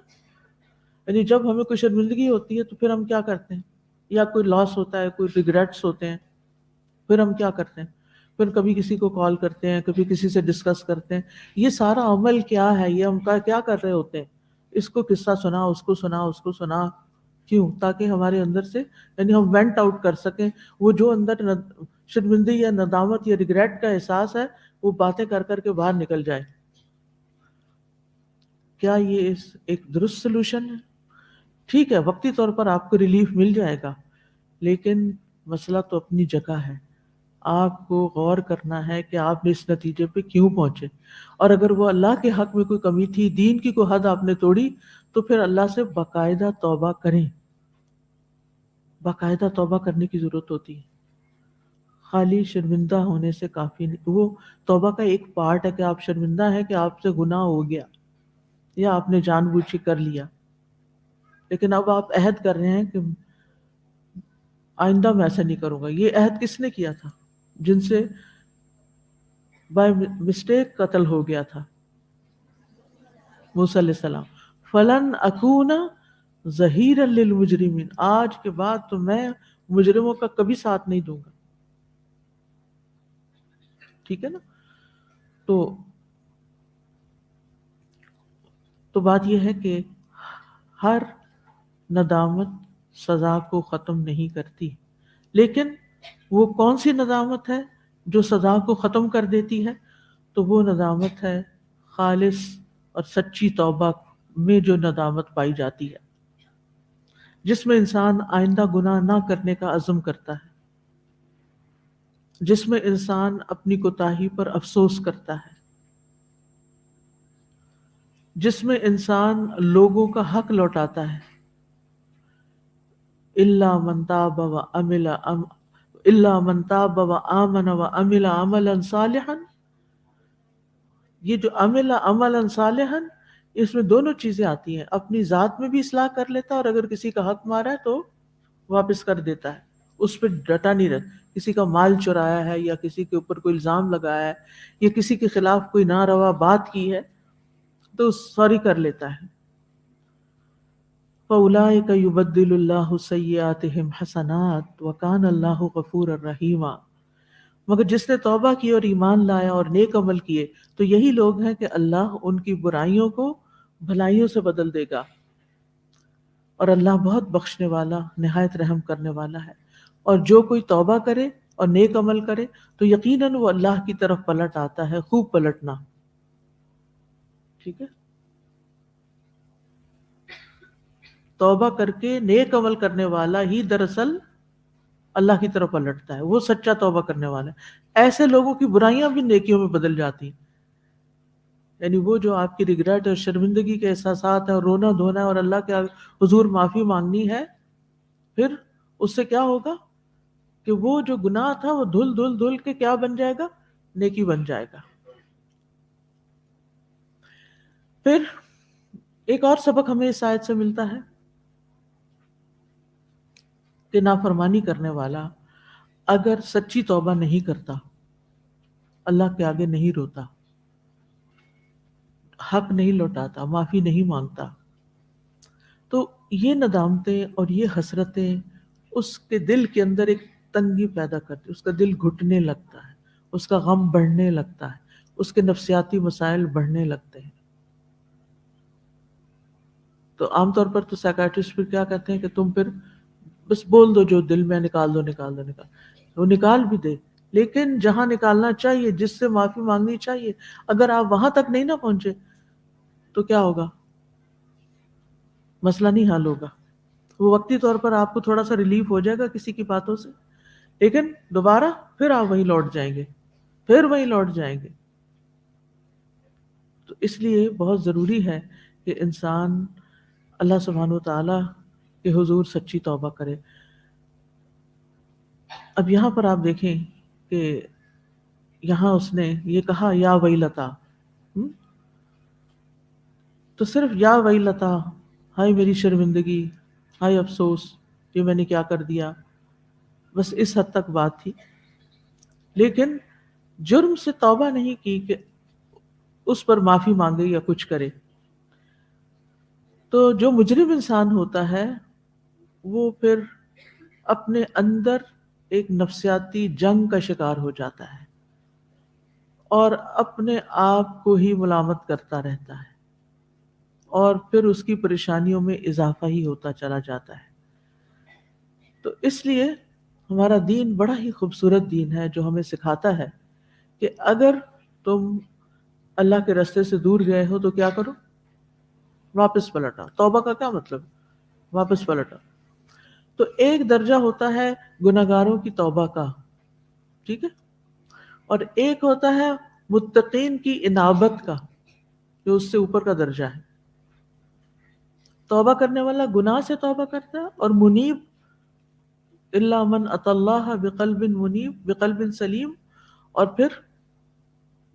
یعنی جب ہمیں کوئی شرمندگی ہوتی ہے تو پھر ہم کیا کرتے ہیں، یا کوئی لاس ہوتا ہے، کوئی ریگریٹس ہوتے ہیں، پھر ہم کیا کرتے ہیں، پھر کبھی کسی کو کال کرتے ہیں، کبھی کسی سے ڈسکس کرتے ہیں. یہ سارا عمل کیا ہے، یہ ہم کیا کر رہے ہوتے ہیں، اس کو قصہ سنا، اس کو سنا، اس کو سنا. کیوں؟ تاکہ ہمارے اندر سے، یعنی ہم وینٹ آؤٹ کر سکیں وہ جو اندر شرمندگی یا ندامت یا ریگریٹ کا احساس ہے، وہ باتیں کر کر کے باہر نکل جائے. کیا یہ ایک درست سلوشن ہے؟ ٹھیک ہے، وقتی طور پر آپ کو ریلیف مل جائے گا، لیکن مسئلہ تو اپنی جگہ ہے. آپ کو غور کرنا ہے کہ آپ نے اس نتیجے پہ کیوں پہنچے، اور اگر وہ اللہ کے حق میں کوئی کمی تھی، دین کی کوئی حد آپ نے توڑی، تو پھر اللہ سے باقاعدہ توبہ کریں. باقاعدہ توبہ کرنے کی ضرورت ہوتی ہے. خالی شرمندہ ہونے سے کافی نہیں. وہ توبہ کا ایک پارٹ ہے کہ آپ شرمندہ ہیں کہ آپ سے گناہ ہو گیا، یا آپ نے جان بوجھ کے کر لیا، لیکن اب آپ عہد کر رہے ہیں کہ آئندہ میں ایسا نہیں کروں گا. یہ عہد کس نے کیا تھا؟ جن سے بائی مسٹیک قتل ہو گیا تھا، موسیٰ علیہ السلام. فلن اکون ظہیرا للمجرمین، آج کے بعد تو میں مجرموں کا کبھی ساتھ نہیں دوں گا. ٹھیک ہے نا؟ تو بات یہ ہے کہ ہر ندامت سزا کو ختم نہیں کرتی، لیکن وہ کون سی ندامت ہے جو سزا کو ختم کر دیتی ہے؟ تو وہ ندامت ہے خالص اور سچی توبہ میں جو ندامت پائی جاتی ہے، جس میں انسان آئندہ گناہ نہ کرنے کا عزم کرتا ہے، جس میں انسان اپنی کوتاہی پر افسوس کرتا ہے، جس میں انسان لوگوں کا حق لوٹاتا ہے. الا من تاب وآمن وعمل عملا صالحا. یہ جو عمل عملا صالحا، اس میں دونوں چیزیں آتی ہیں. اپنی ذات میں بھی اصلاح کر لیتا ہے، اور اگر کسی کا حق مارا ہے تو واپس کر دیتا ہے، اس پہ ڈٹا نہیں رہتا. کسی کا مال چرایا ہے یا کسی کے اوپر کوئی الزام لگایا ہے یا کسی کے خلاف کوئی ناروا بات کی ہے تو سوری کر لیتا ہے. فَأُولَٰئِكَ يُبَدِّلُ اللَّهُ سَيِّئَاتِهِمْ حَسَنَاتٍ وَكَانَ اللَّهُ غَفُورًا رَحِيمًا. مگر جس نے توبہ کی اور ایمان لایا اور نیک عمل کیے تو یہی لوگ ہیں کہ اللہ ان کی برائیوں کو بھلائیوں سے بدل دے گا، اور اللہ بہت بخشنے والا نہایت رحم کرنے والا ہے. اور جو کوئی توبہ کرے اور نیک عمل کرے تو یقیناً وہ اللہ کی طرف پلٹ آتا ہے. خوب پلٹنا. ٹھیک ہے؟ توبہ کر کے نیک عمل کرنے والا ہی دراصل اللہ کی طرف پلٹتا ہے، وہ سچا توبہ کرنے والا ہے. ایسے لوگوں کی برائیاں بھی نیکیوں میں بدل جاتی ہیں. یعنی وہ جو آپ کی ریگریٹ اور شرمندگی کے احساسات ہیں اور رونا دھونا ہے اور اللہ کے حضور معافی مانگنی ہے، پھر اس سے کیا ہوگا کہ وہ جو گناہ تھا وہ دھل دھل دھل کے کیا بن جائے گا؟ نیکی بن جائے گا. پھر ایک اور سبق ہمیں اس آیت سے ملتا ہے کہ نافرمانی کرنے والا اگر سچی توبہ نہیں کرتا، اللہ کے آگے نہیں روتا، حق نہیں لوٹاتا، معافی نہیں مانگتا، تو یہ ندامتیں اور یہ حسرتیں اس کے دل کے اندر ایک تنگی پیدا کرتی، اس کا دل گھٹنے لگتا ہے، اس کا غم بڑھنے لگتا ہے، اس کے نفسیاتی مسائل بڑھنے لگتے ہیں. تو عام طور پر تو سائیکائٹرسٹ پھر کیا کہتے ہیں کہ تم پھر بس بول دو جو دل میں، نکال دو. وہ نکال بھی دے، لیکن جہاں نکالنا چاہیے، جس سے معافی مانگنی چاہیے، اگر آپ وہاں تک نہیں نہ پہنچے تو کیا ہوگا؟ مسئلہ نہیں حل ہوگا. وہ وقتی طور پر آپ کو تھوڑا سا ریلیف ہو جائے گا کسی کی باتوں سے، لیکن دوبارہ پھر آپ وہیں لوٹ جائیں گے. تو اس لیے بہت ضروری ہے کہ انسان اللہ سبحانہ و تعالیٰ کے حضور سچی توبہ کرے. اب یہاں پر آپ دیکھیں کہ یہاں اس نے یہ کہا یا ویلتا، تو صرف یا ویلتا، ہائے میری شرمندگی، ہائے افسوس، یہ میں نے کیا کر دیا، بس اس حد تک بات تھی. لیکن جرم سے توبہ نہیں کی کہ اس پر معافی مانگے یا کچھ کرے. تو جو مجرم انسان ہوتا ہے وہ پھر اپنے اندر ایک نفسیاتی جنگ کا شکار ہو جاتا ہے اور اپنے آپ کو ہی ملامت کرتا رہتا ہے، اور پھر اس کی پریشانیوں میں اضافہ ہی ہوتا چلا جاتا ہے. تو اس لیے ہمارا دین بڑا ہی خوبصورت دین ہے جو ہمیں سکھاتا ہے کہ اگر تم اللہ کے راستے سے دور گئے ہو تو کیا کرو؟ واپس پلٹا. توبہ کا کیا مطلب؟ واپس پلٹا. تو ایک درجہ ہوتا ہے گناہگاروں کی توبہ کا، ٹھیک ہے، اور ایک ہوتا ہے متقین کی انابت کا، جو اس سے اوپر کا درجہ ہے. توبہ کرنے والا گناہ سے توبہ کرتا ہے، اور منیب الا من اتی اللہ بقلب منیب، بقلب سلیم، اور پھر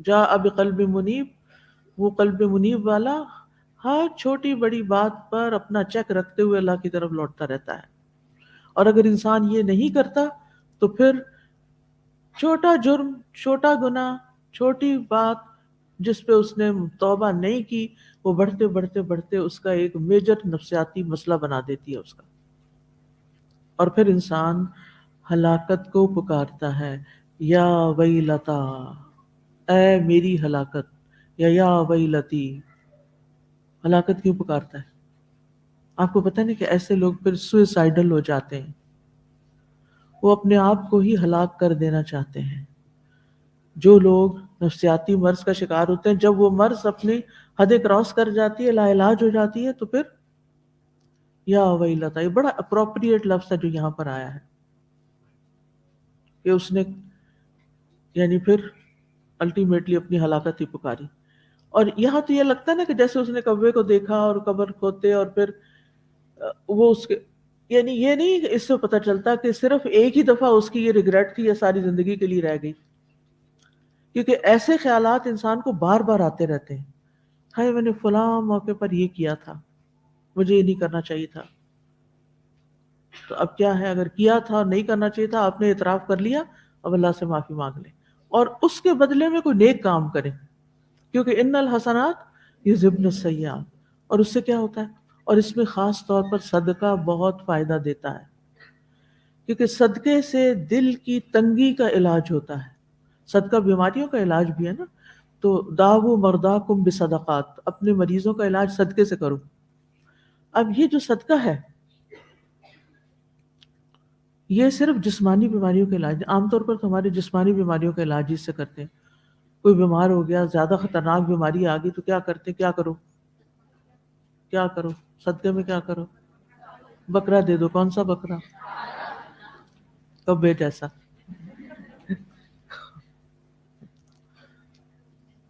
جاء بقلب منیب، وہ قلب منیب والا ہر چھوٹی بڑی بات پر اپنا چیک رکھتے ہوئے اللہ کی طرف لوٹتا رہتا ہے. اور اگر انسان یہ نہیں کرتا تو پھر چھوٹا جرم، چھوٹا گناہ، چھوٹی بات جس پہ اس نے توبہ نہیں کی، وہ بڑھتے بڑھتے بڑھتے اس کا ایک میجر نفسیاتی مسئلہ بنا دیتی ہے اس کا. اور پھر انسان ہلاکت کو پکارتا ہے، یا ویلتا، اے میری ہلاکت، یا ویلتی. ہلاکت کیوں پکارتا ہے؟ آپ کو پتہ نہیں کہ ایسے لوگ پھر سوئسائڈل ہو جاتے ہیں، وہ اپنے آپ کو ہی ہلاک کر دینا چاہتے ہیں. جو لوگ نفسیاتی مرض کا شکار ہوتے ہیں، جب وہ مرض اپنی حد کراس کر جاتی ہے، لا علاج ہو جاتی ہے، تو پھر یا ویلتا، یہ بڑا اپروپریٹ لفظ ہے جو یہاں پر آیا ہے کہ اس نے یعنی پھر الٹیمیٹلی اپنی ہلاکت ہی پکاری. اور یہاں تو یہ لگتا ہے نا کہ جیسے اس نے کوے کو دیکھا اور قبر کھودتے، اور پھر وہ اس کے یعنی یہ نہیں کہ اس سے پتہ چلتا کہ صرف ایک ہی دفعہ اس کی یہ ریگریٹ تھی یا ساری زندگی کے لیے رہ گئی. کیونکہ ایسے خیالات انسان کو بار بار آتے رہتے ہیں، ہائے میں نے فلاں موقع پر یہ کیا تھا، مجھے یہ نہیں کرنا چاہیے تھا. تو اب کیا ہے، اگر کیا تھا اور نہیں کرنا چاہیے تھا، آپ نے اعتراف کر لیا، اب اللہ سے معافی مانگ لیں اور اس کے بدلے میں کوئی نیک کام کریں. کیونکہ ان الحسنات یذہبن السیئات، اور اس سے کیا ہوتا ہے، اور اس میں خاص طور پر صدقہ بہت فائدہ دیتا ہے، کیونکہ صدقے سے دل کی تنگی کا علاج ہوتا ہے. صدقہ بیماریوں کا علاج بھی ہے نا، تو داؤ مرداکم بصدقات، اپنے مریضوں کا علاج صدقے سے کرو. اب یہ جو صدقہ ہے یہ صرف جسمانی بیماریوں کا علاج، عام طور پر تو ہمارے جسمانی بیماریوں کا علاج اس سے کرتے ہیں. کوئی بیمار ہو گیا، زیادہ خطرناک بیماری آ گئی، تو کیا کرتے، کیا کرو، کیا کرو، صدقے میں کیا کرو، بکرا دے دو. کون سا بکرا؟ کبے جیسا.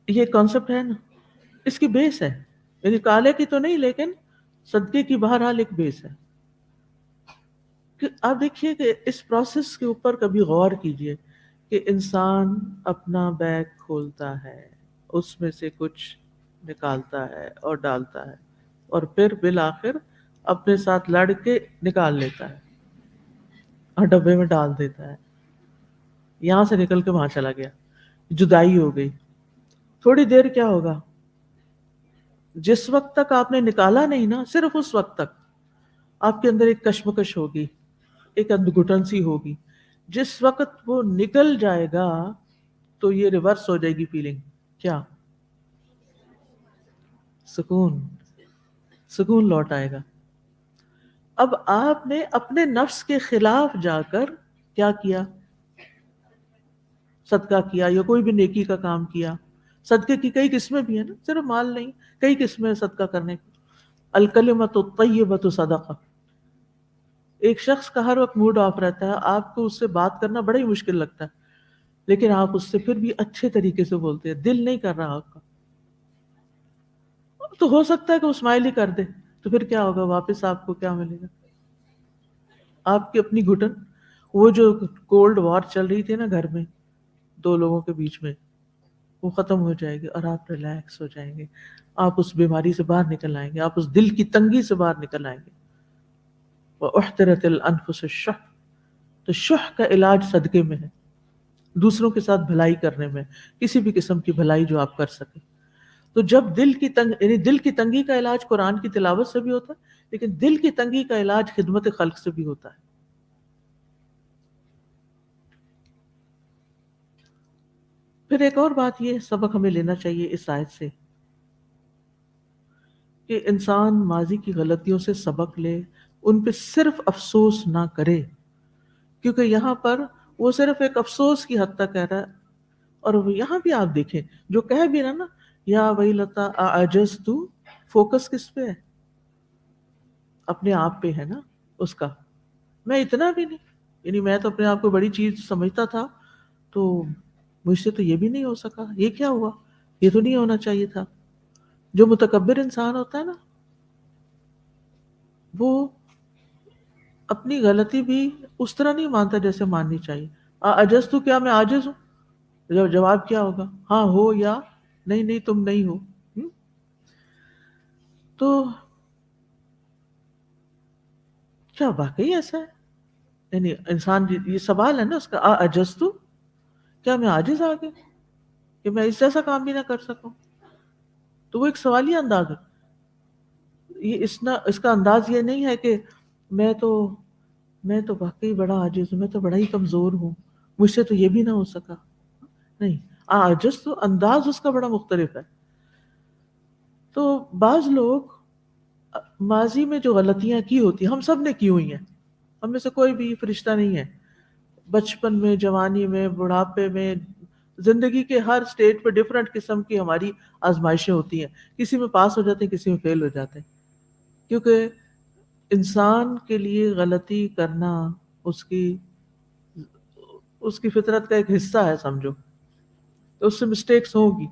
یہ کانسیپٹ ہے نا، اس کی بیس ہے، یعنی کالے کی تو نہیں لیکن صدقے کی بہرحال ایک بیس ہے. کہ آپ دیکھیے کہ اس پروسیس کے اوپر کبھی غور کیجئے کہ انسان اپنا بیگ کھولتا ہے، اس میں سے کچھ نکالتا ہے اور ڈالتا ہے، اور پھر بالآخر اپنے ساتھ لڑ کے نکال لیتا ہے اور ڈبے میں ڈال دیتا ہے. یہاں سے نکل کے وہاں چلا گیا، جدائی ہو گئی. تھوڑی دیر کیا ہوگا، جس وقت تک آپ نے نکالا نہیں نا، صرف اس وقت تک آپ کے اندر ایک کشمکش ہوگی، ایک اندگھٹن سی ہوگی. جس وقت وہ نکل جائے گا تو یہ ریورس ہو جائے گی فیلنگ. کیا؟ سکون، سکون لوٹ آئے گا. اب آپ نے اپنے نفس کے خلاف جا کر کیا کیا، صدقہ کیا یا کوئی بھی نیکی کا کام کیا. صدقے کی کئی قسمیں بھی ہیں نا، صرف مال نہیں، کئی قسمیں ہیں صدقہ کرنے کی. الکلمۃ الطیبۃ صدقہ. ایک شخص کا ہر وقت موڈ آف رہتا ہے، آپ کو اس سے بات کرنا بڑا ہی مشکل لگتا ہے، لیکن آپ اس سے پھر بھی اچھے طریقے سے بولتے ہیں، دل نہیں کر رہا آپ کا، تو ہو سکتا ہے کہ وہ اسمائل ہی کر دے، تو پھر کیا ہوگا، واپس آپ کو کیا ملے گا، آپ کی اپنی گھٹن. وہ جو کولڈ وار چل رہی تھی نا گھر میں دو لوگوں کے بیچ میں، وہ ختم ہو جائے گی اور آپ ریلیکس ہو جائیں گے. آپ اس بیماری سے باہر نکل آئیں گے، آپ اس دل کی تنگی سے باہر نکل آئیں گے. وَأُحْضِرَتِ الْأَنفُسُ الشُّحَّ. تو شح کا علاج صدقے میں ہے، دوسروں کے ساتھ بھلائی کرنے میں، کسی بھی قسم کی بھلائی جو آپ کر سکیں. تو جب دل کی یعنی دل کی تنگی کا علاج قرآن کی تلاوت سے بھی ہوتا ہے، لیکن دل کی تنگی کا علاج خدمت خلق سے بھی ہوتا ہے. پھر ایک اور بات یہ سبق ہمیں لینا چاہیے اس آیت سے کہ انسان ماضی کی غلطیوں سے سبق لے، ان پہ صرف افسوس نہ کرے، کیونکہ یہاں پر وہ صرف ایک افسوس کی حد تک کہہ رہا ہے. اور یہاں بھی آپ دیکھیں جو کہہ بھی رہا نا، یا ویلتا اعجزت، فوکس کس پہ ہے، اپنے آپ پہ ہے نا اس کا. میں اتنا بھی نہیں، یعنی میں تو اپنے آپ کو بڑی چیز سمجھتا تھا، تو مجھ سے تو یہ بھی نہیں ہو سکا، یہ کیا ہوا، یہ تو نہیں ہونا چاہیے تھا. جو متکبر انسان ہوتا ہے نا، وہ اپنی غلطی بھی اس طرح نہیں مانتا جیسے ماننی چاہیے. عجز تو کیا میں عاجز ہوں، جواب کیا ہوگا، ہاں ہو یا نہیں، نہیں تم نہیں ہو. تو کیا واقعی ایسا ہے؟ یعنی انسان یہ سوال ہے نا اس کا، اجزتو، کیا میں عاجز آ گیا کہ میں اس جیسا کام بھی نہ کر سکوں؟ تو وہ ایک سوالیہ انداز ہے. یہ اس کا انداز یہ نہیں ہے کہ میں تو واقعی بڑا عاجز ہوں، میں تو بڑا ہی کمزور ہوں، مجھ سے تو یہ بھی نہ ہو سکا. نہیں، عاجز تو انداز اس کا بڑا مختلف ہے. تو بعض لوگ ماضی میں جو غلطیاں کی ہوتی ہیں، ہم سب نے کی ہوئی ہیں، ہم میں سے کوئی بھی فرشتہ نہیں ہے. بچپن میں، جوانی میں، بڑھاپے میں، زندگی کے ہر سٹیج پہ ڈفرینٹ قسم کی ہماری آزمائشیں ہوتی ہیں. کسی میں پاس ہو جاتے ہیں، کسی میں فیل ہو جاتے ہیں. کیونکہ انسان کے لیے غلطی کرنا اس کی فطرت کا ایک حصہ ہے سمجھو. تو اس سے مسٹیکس ہوگی.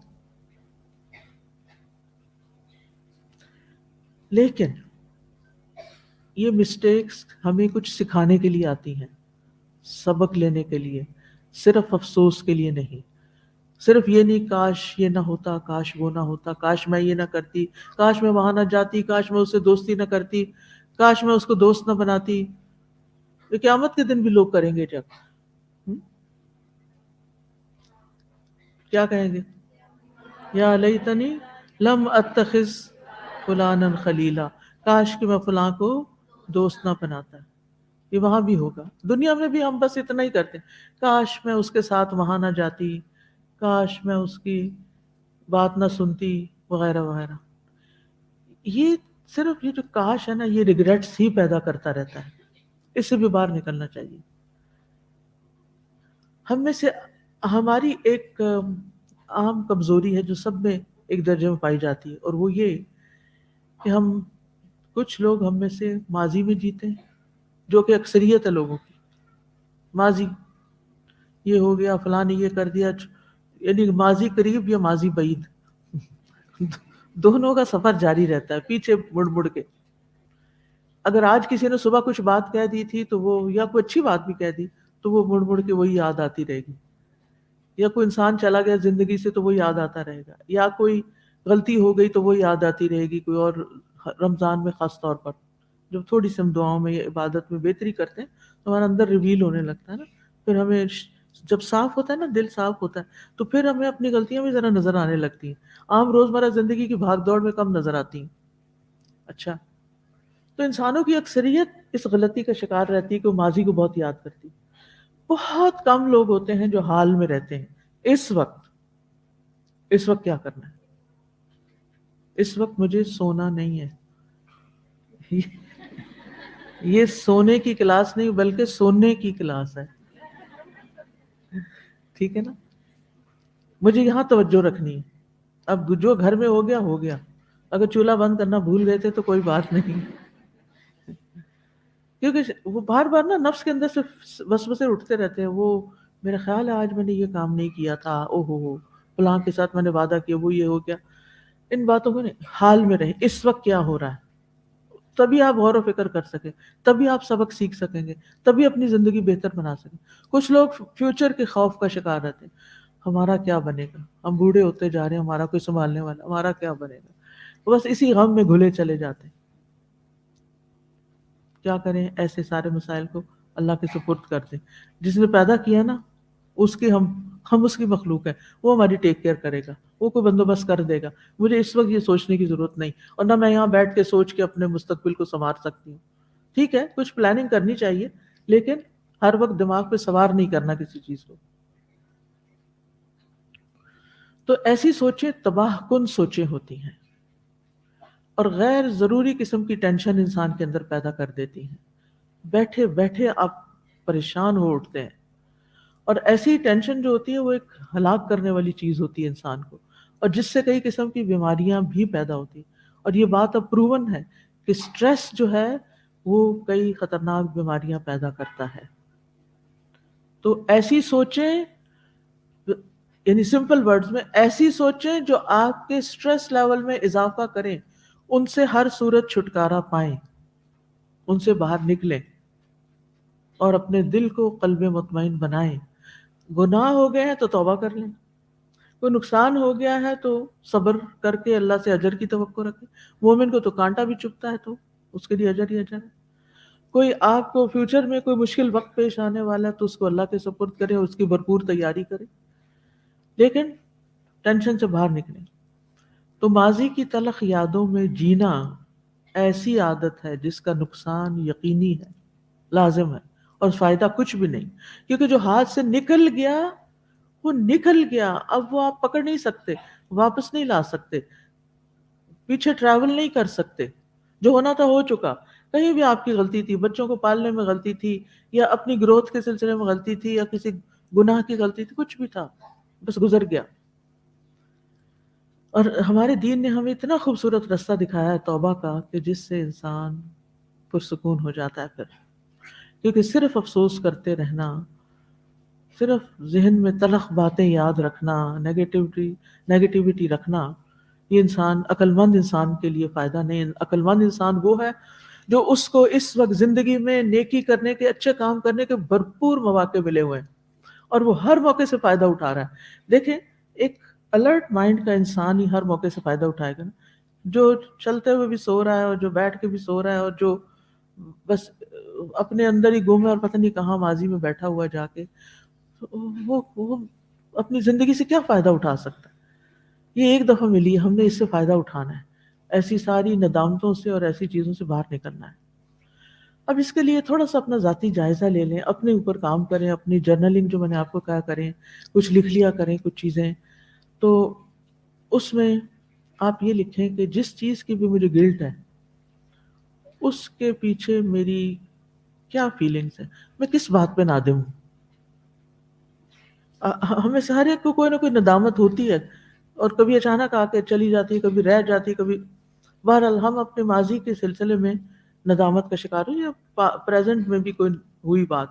لیکن یہ مسٹیکس ہمیں کچھ سکھانے کے لیے آتی ہیں، سبق لینے کے لیے، صرف افسوس کے لیے نہیں. صرف یہ نہیں کاش یہ نہ ہوتا، کاش وہ نہ ہوتا، کاش میں یہ نہ کرتی، کاش میں وہاں نہ جاتی، کاش میں اسے دوستی نہ کرتی، کاش میں اس کو دوست نہ بناتی. یہ قیامت کے دن بھی لوگ کریں گے جب. کیا کہیں گے؟ یا لیتنی لم اتخذ فلانا خلیلا، کاش کہ میں فلاں کو دوست نہ بناتا. یہ وہاں بھی ہوگا، دنیا میں بھی ہم بس اتنا ہی کرتے ہیں، کاش میں اس کے ساتھ وہاں نہ جاتی، کاش میں اس کی بات نہ سنتی، وغیرہ وغیرہ. یہ صرف یہ جو کاش ہے نا، یہ ریگریٹس ہی پیدا کرتا رہتا ہے. اس سے بھی باہر نکلنا چاہیے. ہم میں سے ہماری ایک عام کمزوری ہے جو سب میں ایک درجے میں پائی جاتی ہے، اور وہ یہ کہ کچھ لوگ ہم میں سے ماضی میں جیتے ہیں، جو کہ اکثریت ہے لوگوں کی. ماضی یہ ہو گیا، فلاں نے یہ کر دیا، یعنی ماضی قریب یا ماضی بعید، دونوں کا سفر جاری رہتا ہے پیچھے مڑ مڑ کے. اگر آج کسی نے صبح کچھ بات کہہ دی تھی تو وہ، یا کوئی اچھی بات بھی کہہ دی تو وہ مڑ مڑ کے وہی یاد آتی رہے گی. یا کوئی انسان چلا گیا زندگی سے تو وہ یاد آتا رہے گا. یا کوئی غلطی ہو گئی تو وہ یاد آتی رہے گی. کوئی اور رمضان میں خاص طور پر جب تھوڑی سی ہم دعاؤں میں یا عبادت میں بہتری کرتے ہیں تو ہمارا اندر ریویل ہونے لگتا ہے نا. پھر ہمیں جب صاف ہوتا ہے نا، دل صاف ہوتا ہے، تو پھر ہمیں اپنی غلطیاں بھی ذرا نظر آنے لگتی ہیں. عام روزمرہ زندگی کی بھاگ دوڑ میں کم نظر آتی ہیں. اچھا، تو انسانوں کی اکثریت اس غلطی کا شکار رہتی ہے کہ وہ ماضی کو بہت یاد کرتی. بہت کم لوگ ہوتے ہیں جو حال میں رہتے ہیں. اس وقت کیا کرنا ہے؟ اس وقت مجھے سونا نہیں ہے. یہ سونے کی کلاس نہیں بلکہ سونے کی کلاس ہے. ٹھیک ہے نا؟ مجھے یہاں توجہ رکھنی ہے. اب جو گھر میں ہو گیا ہو گیا. اگر چولہا بند کرنا بھول گئے تھے تو کوئی بات نہیں، کیونکہ وہ بار بار نا نفس کے اندر سے وسوسے اٹھتے رہتے ہیں. وہ میرا خیال ہے آج میں نے یہ کام نہیں کیا تھا، او ہو فلاں کے ساتھ میں نے وعدہ کیا، وہ یہ ہو گیا. ان باتوں کو نہیں، حال میں رہیں. اس وقت کیا ہو رہا ہے، تبھی آپ غور و فکر کر سکیں، تبھی آپ سبق سیکھ سکیں گے، تبھی اپنی زندگی بہتر بنا سکیں. کچھ لوگ فیوچر کے خوف کا شکار رہتے ہیں. ہمارا کیا بنے گا، ہم بوڑھے ہوتے جا رہے ہیں، ہمارا کوئی سنبھالنے والا، ہمارا کیا بنے گا. بس اسی غم میں گھلے چلے جاتے ہیں. کیا کریں؟ ایسے سارے مسائل کو اللہ کے سپرد کر دیں. جس نے پیدا کیا نا، اس کی ہم اس کی مخلوق ہے، وہ ہماری ٹیک کیئر کرے گا، وہ کوئی بندوبست کر دے گا. مجھے اس وقت یہ سوچنے کی ضرورت نہیں، اور نہ میں یہاں بیٹھ کے سوچ کے اپنے مستقبل کو سنوار سکتی ہوں. ٹھیک ہے، کچھ پلاننگ کرنی چاہیے، لیکن ہر وقت دماغ پہ سوار نہیں کرنا کسی چیز کو. تو ایسی سوچیں تباہ کن سوچیں ہوتی ہیں، اور غیر ضروری قسم کی ٹینشن انسان کے اندر پیدا کر دیتی ہیں. بیٹھے بیٹھے آپ پریشان ہو اٹھتے ہیں. اور ایسی ٹینشن جو ہوتی ہے وہ ایک ہلاک کرنے والی چیز ہوتی ہے انسان کو، اور جس سے کئی قسم کی بیماریاں بھی پیدا ہوتی ہیں. اور یہ بات اب پروون ہے کہ سٹریس جو ہے وہ کئی خطرناک بیماریاں پیدا کرتا ہے. تو ایسی سوچیں، یعنی سمپل ورڈز میں ایسی سوچیں جو آپ کے سٹریس لیول میں اضافہ کریں، ان سے ہر صورت چھٹکارا پائیں، ان سے باہر نکلیں اور اپنے دل کو قلب مطمئن بنائیں. گناہ ہو گئے ہیں تو توبہ کر لیں، کوئی نقصان ہو گیا ہے تو صبر کر کے اللہ سے اجر کی توقع رکھے. مومن کو تو کانٹا بھی چبھتا ہے تو اس کے لیے اجر ہی اجر ہے. کوئی آپ کو فیوچر میں کوئی مشکل وقت پیش آنے والا ہے تو اس کو اللہ کے سپرد کرے اور اس کی بھرپور تیاری کرے، لیکن ٹینشن سے باہر نکلیں. تو ماضی کی تلخ یادوں میں جینا ایسی عادت ہے جس کا نقصان یقینی ہے، لازم ہے، اور فائدہ کچھ بھی نہیں. کیونکہ جو ہاتھ سے نکل گیا وہ نکل گیا، اب وہ آپ پکڑ نہیں سکتے، واپس نہیں لا سکتے، پیچھے ٹریول نہیں کر سکتے. جو ہونا تھا ہو چکا. کہیں بھی آپ کی غلطی تھی، بچوں کو پالنے میں غلطی تھی، یا اپنی گروتھ کے سلسلے میں غلطی تھی، یا کسی گناہ کی غلطی تھی، کچھ بھی تھا، بس گزر گیا. اور ہمارے دین نے ہمیں اتنا خوبصورت رستہ دکھایا ہے توبہ کا کہ جس سے انسان پرسکون ہو جاتا ہے پھر. کیونکہ صرف افسوس کرتے رہنا، صرف ذہن میں تلخ باتیں یاد رکھنا، نیگیٹیوٹی رکھنا، یہ عقل مند انسان کے لیے فائدہ نہیں. عقل مند انسان وہ ہے جو اس کو اس وقت زندگی میں نیکی کرنے کے، اچھے کام کرنے کے بھرپور مواقع ملے ہوئے ہیں اور وہ ہر موقع سے فائدہ اٹھا رہا ہے. دیکھیں ایک الرٹ مائنڈ کا انسان ہی ہر موقع سے فائدہ اٹھائے گا نا. جو چلتے ہوئے بھی سو رہا ہے اور جو بیٹھ کے بھی سو رہا ہے اور جو بس اپنے اندر ہی گم ہے اور پتہ نہیں کہاں ماضی میں بیٹھا ہوا جا کے، وہ اپنی زندگی سے کیا فائدہ اٹھا سکتا ہے؟ یہ ایک دفعہ ملی ہے، ہم نے اس سے فائدہ اٹھانا ہے. ایسی ساری ندامتوں سے اور ایسی چیزوں سے باہر نکلنا ہے. اب اس کے لیے تھوڑا سا اپنا ذاتی جائزہ لے لیں، اپنے اوپر کام کریں، اپنی جرنلنگ جو میں نے آپ کو کہا کریں، کچھ لکھ لیا کریں کچھ چیزیں. تو اس میں آپ یہ لکھیں کہ جس چیز کی بھی مجھے گلٹ ہے اس کے پیچھے میری کیا فیلنگس ہیں، میں کس بات پہ نادم ہوں. ہمیں سے ہر ایک کو کوئی نہ کوئی ندامت ہوتی ہے، اور کبھی اچانک آ کے چلی جاتی ہے، کبھی رہ جاتی ہے، کبھی. بہرحال ہم اپنے ماضی کے سلسلے میں ندامت کا شکار ہوں یا پریزنٹ میں بھی کوئی ہوئی بات.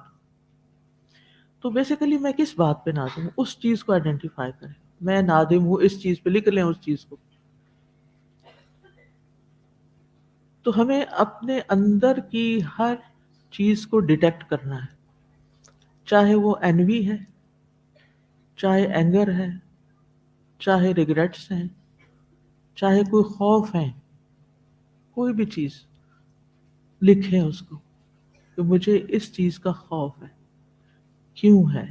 تو بیسیکلی میں کس بات پہ نادم ہوں، اس چیز کو آئیڈینٹیفائی کریں. میں نادم ہوں اس چیز پہ، لکھ لیں اس چیز کو. تو ہمیں اپنے اندر کی ہر چیز کو ڈیٹیکٹ کرنا ہے، چاہے وہ انوی ہے، چاہے اینگر ہے، چاہے ریگریٹس ہیں، چاہے کوئی خوف ہے، کوئی بھی چیز لکھیں اس کو کہ مجھے اس چیز کا خوف ہے، کیوں ہے.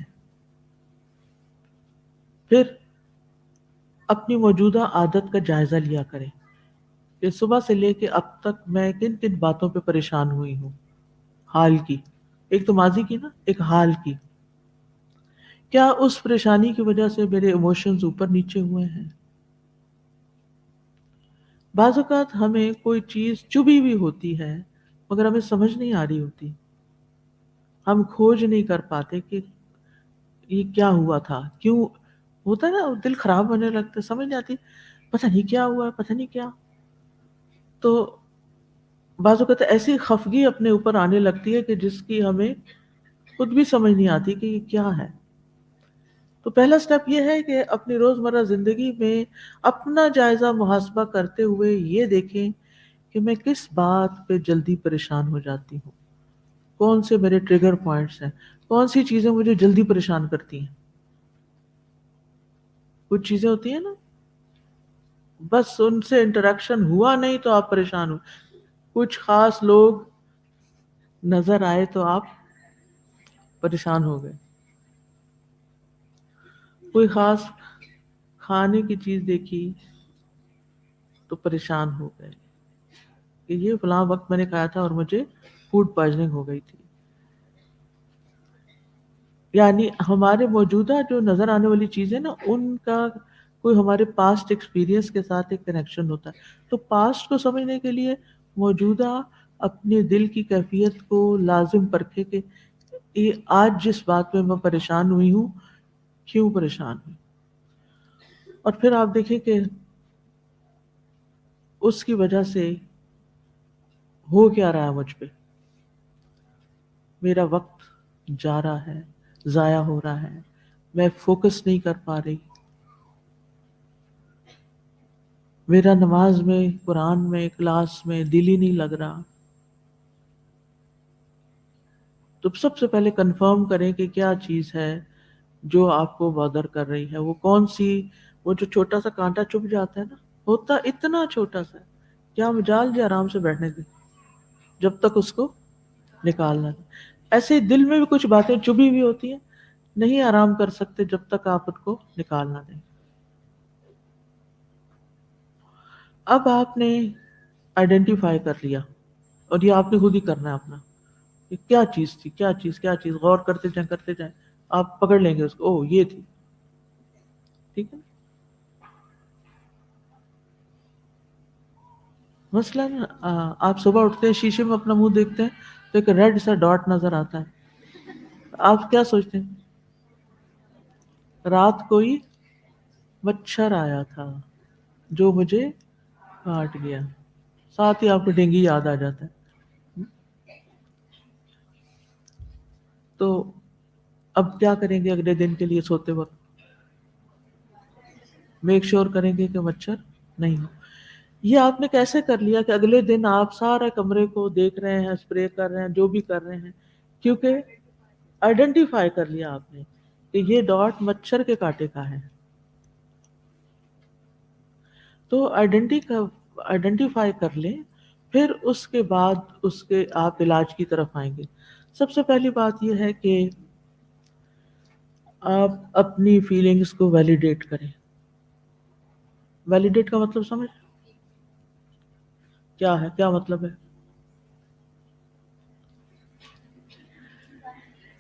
پھر اپنی موجودہ عادت کا جائزہ لیا کریں کہ صبح سے لے کے اب تک میں کن کن باتوں پہ پریشان ہوئی ہوں. حال کی، ایک تو ماضی کی نا، ایک حال کی. کیا اس پریشانی کی وجہ سے میرے ایموشنز اوپر نیچے ہوئے ہیں؟ بعض اوقات ہمیں کوئی چیز چبھی ہوئی ہوتی ہے مگر ہمیں سمجھ نہیں آ رہی ہوتی، ہم کھوج نہیں کر پاتے کہ یہ کیا ہوا تھا، کیوں ہوتا ہے نا. دل خراب ہونے لگتا، سمجھ نہیں آتی پتہ نہیں کیا ہوا ہے، پتہ نہیں کیا. تو بعض اوقات ایسی خفگی اپنے اوپر آنے لگتی ہے کہ جس کی ہمیں خود بھی سمجھ نہیں آتی کہ یہ کیا ہے. تو پہلا سٹیپ یہ ہے کہ اپنی روزمرہ زندگی میں اپنا جائزہ محاسبہ کرتے ہوئے یہ دیکھیں کہ میں کس بات پہ جلدی پریشان ہو جاتی ہوں، کون سے میرے ٹریگر پوائنٹس ہیں، کون سی چیزیں مجھے جلدی پریشان کرتی ہیں. کچھ چیزیں ہوتی ہیں نا، بس ان سے انٹریکشن ہوا نہیں تو آپ پریشان ہو. کچھ خاص لوگ نظر آئے تو آپ پریشان ہو گئے. کوئی خاص کھانے کی چیز دیکھی تو پریشان ہو گئے کہ یہ فلاں وقت میں نے کھایا تھا اور مجھے فوڈ پوائزننگ ہو گئی تھی. یعنی ہمارے موجودہ جو نظر آنے والی چیزیں نا، ان کا کوئی ہمارے پاسٹ ایکسپیرینس کے ساتھ ایک کنیکشن ہوتا ہے. تو پاسٹ کو سمجھنے کے لیے موجودہ اپنے دل کی کیفیت کو لازم پرکھے کہ یہ آج جس بات پہ میں پریشان ہوئی ہوں کیوں پریشان ہوئی. اور پھر آپ دیکھیں کہ اس کی وجہ سے ہو کیا رہا ہے مجھ پہ. میرا وقت جا رہا ہے، ضائع ہو رہا ہے، میں فوکس نہیں کر پا رہی، میرا نماز میں، قرآن میں، کلاس میں دل ہی نہیں لگ رہا. تو سب سے پہلے کنفرم کریں کہ کیا چیز ہے جو آپ کو بادر کر رہی ہے، وہ کون سی، وہ جو چھوٹا سا کانٹا چبھ جاتا ہے نا، ہوتا اتنا چھوٹا سا ہے، کیا مجال جی آرام سے بیٹھنے دیں جب تک اس کو نکالنا دیں۔ ایسے ہی دل میں بھی کچھ باتیں چبھی ہوئی ہوتی ہیں، نہیں آرام کر سکتے جب تک آپ ان کو نکال نہ دیں۔ اب آپ نے آئیڈینٹیفائی کر لیا، اور یہ آپ نے خود ہی کرنا ہے اپنا، یہ کیا چیز تھی، کیا چیز، غور کرتے جائیں، آپ پکڑ لیں گے اس کو، او یہ تھی، ٹھیک ہے۔ مثلاً آپ صبح اٹھتے ہیں، شیشے میں اپنا منہ دیکھتے ہیں تو ایک ریڈ سا ڈاٹ نظر آتا ہے، آپ کیا سوچتے ہیں؟ رات کوئی مچھر آیا تھا جو مجھے کاٹ گیا، ساتھ ہی آپ کو ڈینگی یاد آ جاتا ہے۔ تو اب کیا کریں گے اگلے دن کے لیے سوتے وقت؟ میک شور کریں گے کہ مچھر نہیں ہو۔ یہ آپ نے کیسے کر لیا کہ اگلے دن آپ سارے کمرے کو دیکھ رہے ہیں، اسپرے کر رہے ہیں، جو بھی کر رہے ہیں، کیونکہ آئیڈینٹیفائی کر لیا آپ نے کہ یہ ڈاٹ مچھر کے کانٹے کا ہے۔ تو آئیڈینٹیفائی کر لیں، پھر اس کے بعد اس کے آپ علاج کی طرف آئیں گے۔ سب سے پہلی بات یہ ہے کہ آپ اپنی فیلنگز کو ویلیڈیٹ کریں۔ ویلیڈیٹ کا مطلب سمجھ کیا ہے، کیا مطلب ہے؟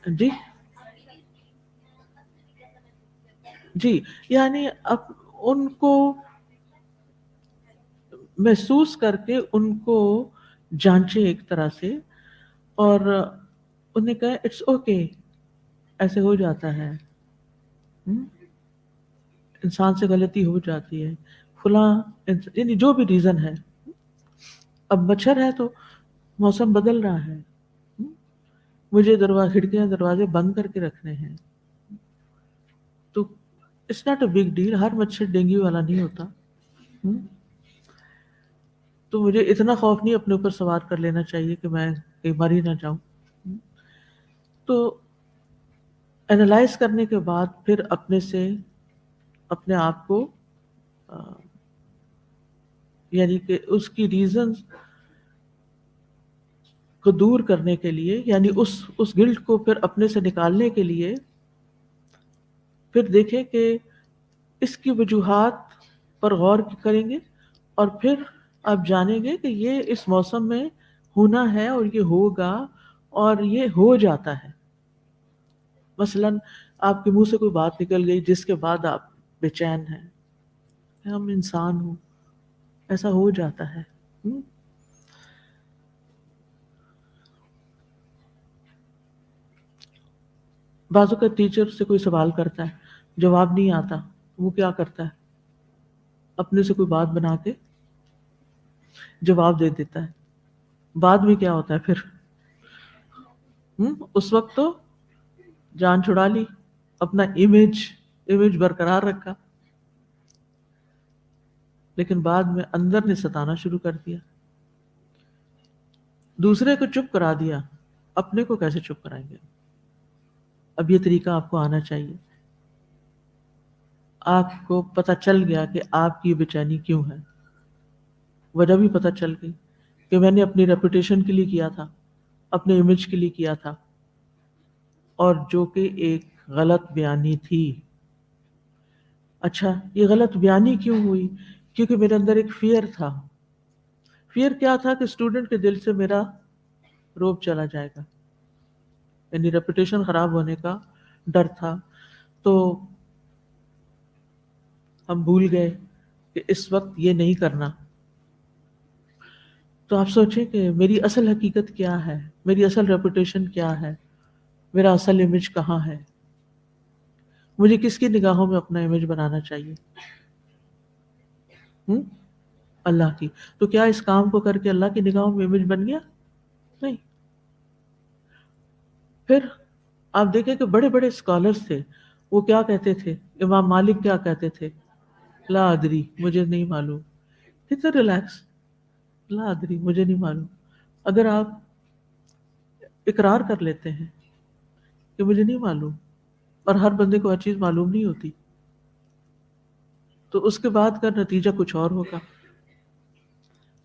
جی جی، یعنی اب ان کو محسوس کر کے ان کو جانچے ایک طرح سے، اور انہیں کہا اٹس اوکے، ایسے ہو جاتا ہے، انسان سے غلطی ہو جاتی ہے، فلاں یعنی جو بھی ریزن ہے، اب مچھر ہے تو موسم بدل رہا ہے، مجھے کھڑکیاں دروازے بند کر کے رکھنے ہیں، تو it's not a big deal, ہر مچھر ڈینگی والا نہیں ہوتا، تو مجھے اتنا خوف نہیں اپنے اوپر سوار کر لینا چاہیے کہ میں کہیں مر ہی نہ جاؤں۔ تو اینالائز کرنے کے بعد پھر اپنے آپ کو یعنی کہ اس کی ریزنز کو دور کرنے کے لیے، یعنی اس گلٹ کو پھر اپنے سے نکالنے کے لیے، پھر دیکھیں کہ اس کی وجوہات پر غور کریں گے، اور پھر آپ جانیں گے کہ یہ اس موسم میں ہونا ہے اور یہ ہوگا اور یہ ہو جاتا ہے۔ مثلاً آپ کے منہ سے کوئی بات نکل گئی جس کے بعد آپ بے چین ہیں، ہم انسان ہوں، ایسا ہو جاتا ہے۔ بعض اوقات ٹیچر سے کوئی سوال کرتا ہے، جواب نہیں آتا، وہ کیا کرتا ہے؟ اپنے سے کوئی بات بنا کے جواب دے دیتا ہے۔ بعد میں کیا ہوتا ہے پھر؟ اس وقت تو جان چھڑا لی، اپنا امیج برقرار رکھا، لیکن بعد میں اندر نے ستانا شروع کر دیا، دوسرے کو چپ کرا دیا، اپنے کو کیسے چپ کرائیں گے؟ اب یہ طریقہ آپ کو آنا چاہیے۔ آپ کو پتہ چل گیا کہ آپ کی بے چینی کیوں ہے، وجہ بھی پتہ چل گئی کہ میں نے اپنی ریپوٹیشن کے لیے کیا تھا، اپنے امیج کے لیے کیا تھا، اور جو کہ ایک غلط بیانی تھی۔ اچھا، یہ غلط بیانی کیوں ہوئی؟ کیونکہ میرے اندر ایک فیئر تھا۔ فیئر کیا تھا؟ کہ اسٹوڈنٹ کے دل سے میرا روب چلا جائے گا، یعنی ریپوٹیشن خراب ہونے کا ڈر تھا۔ تو ہم بھول گئے کہ اس وقت یہ نہیں کرنا۔ تو آپ سوچیں کہ میری اصل حقیقت کیا ہے، میری اصل ریپوٹیشن کیا ہے، میرا اصل امیج کہاں ہے، مجھے کس کی نگاہوں میں اپنا امیج بنانا چاہیے؟ اللہ کی۔ تو کیا اس کام کو کر کے اللہ کی نگاہوں میں امیج بن گیا؟ نہیں۔ پھر آپ دیکھیں کہ بڑے بڑے اسکالرز تھے، وہ کیا کہتے تھے؟ امام مالک کیا کہتے تھے؟ لا ادری، مجھے نہیں معلوم۔ کتنا ریلیکس، لا ادری، مجھے نہیں معلوم۔ اگر آپ اقرار کر لیتے ہیں کہ مجھے نہیں معلوم، اور ہر بندے کو ہر چیز معلوم نہیں ہوتی، تو اس کے بعد کا نتیجہ کچھ اور ہوگا.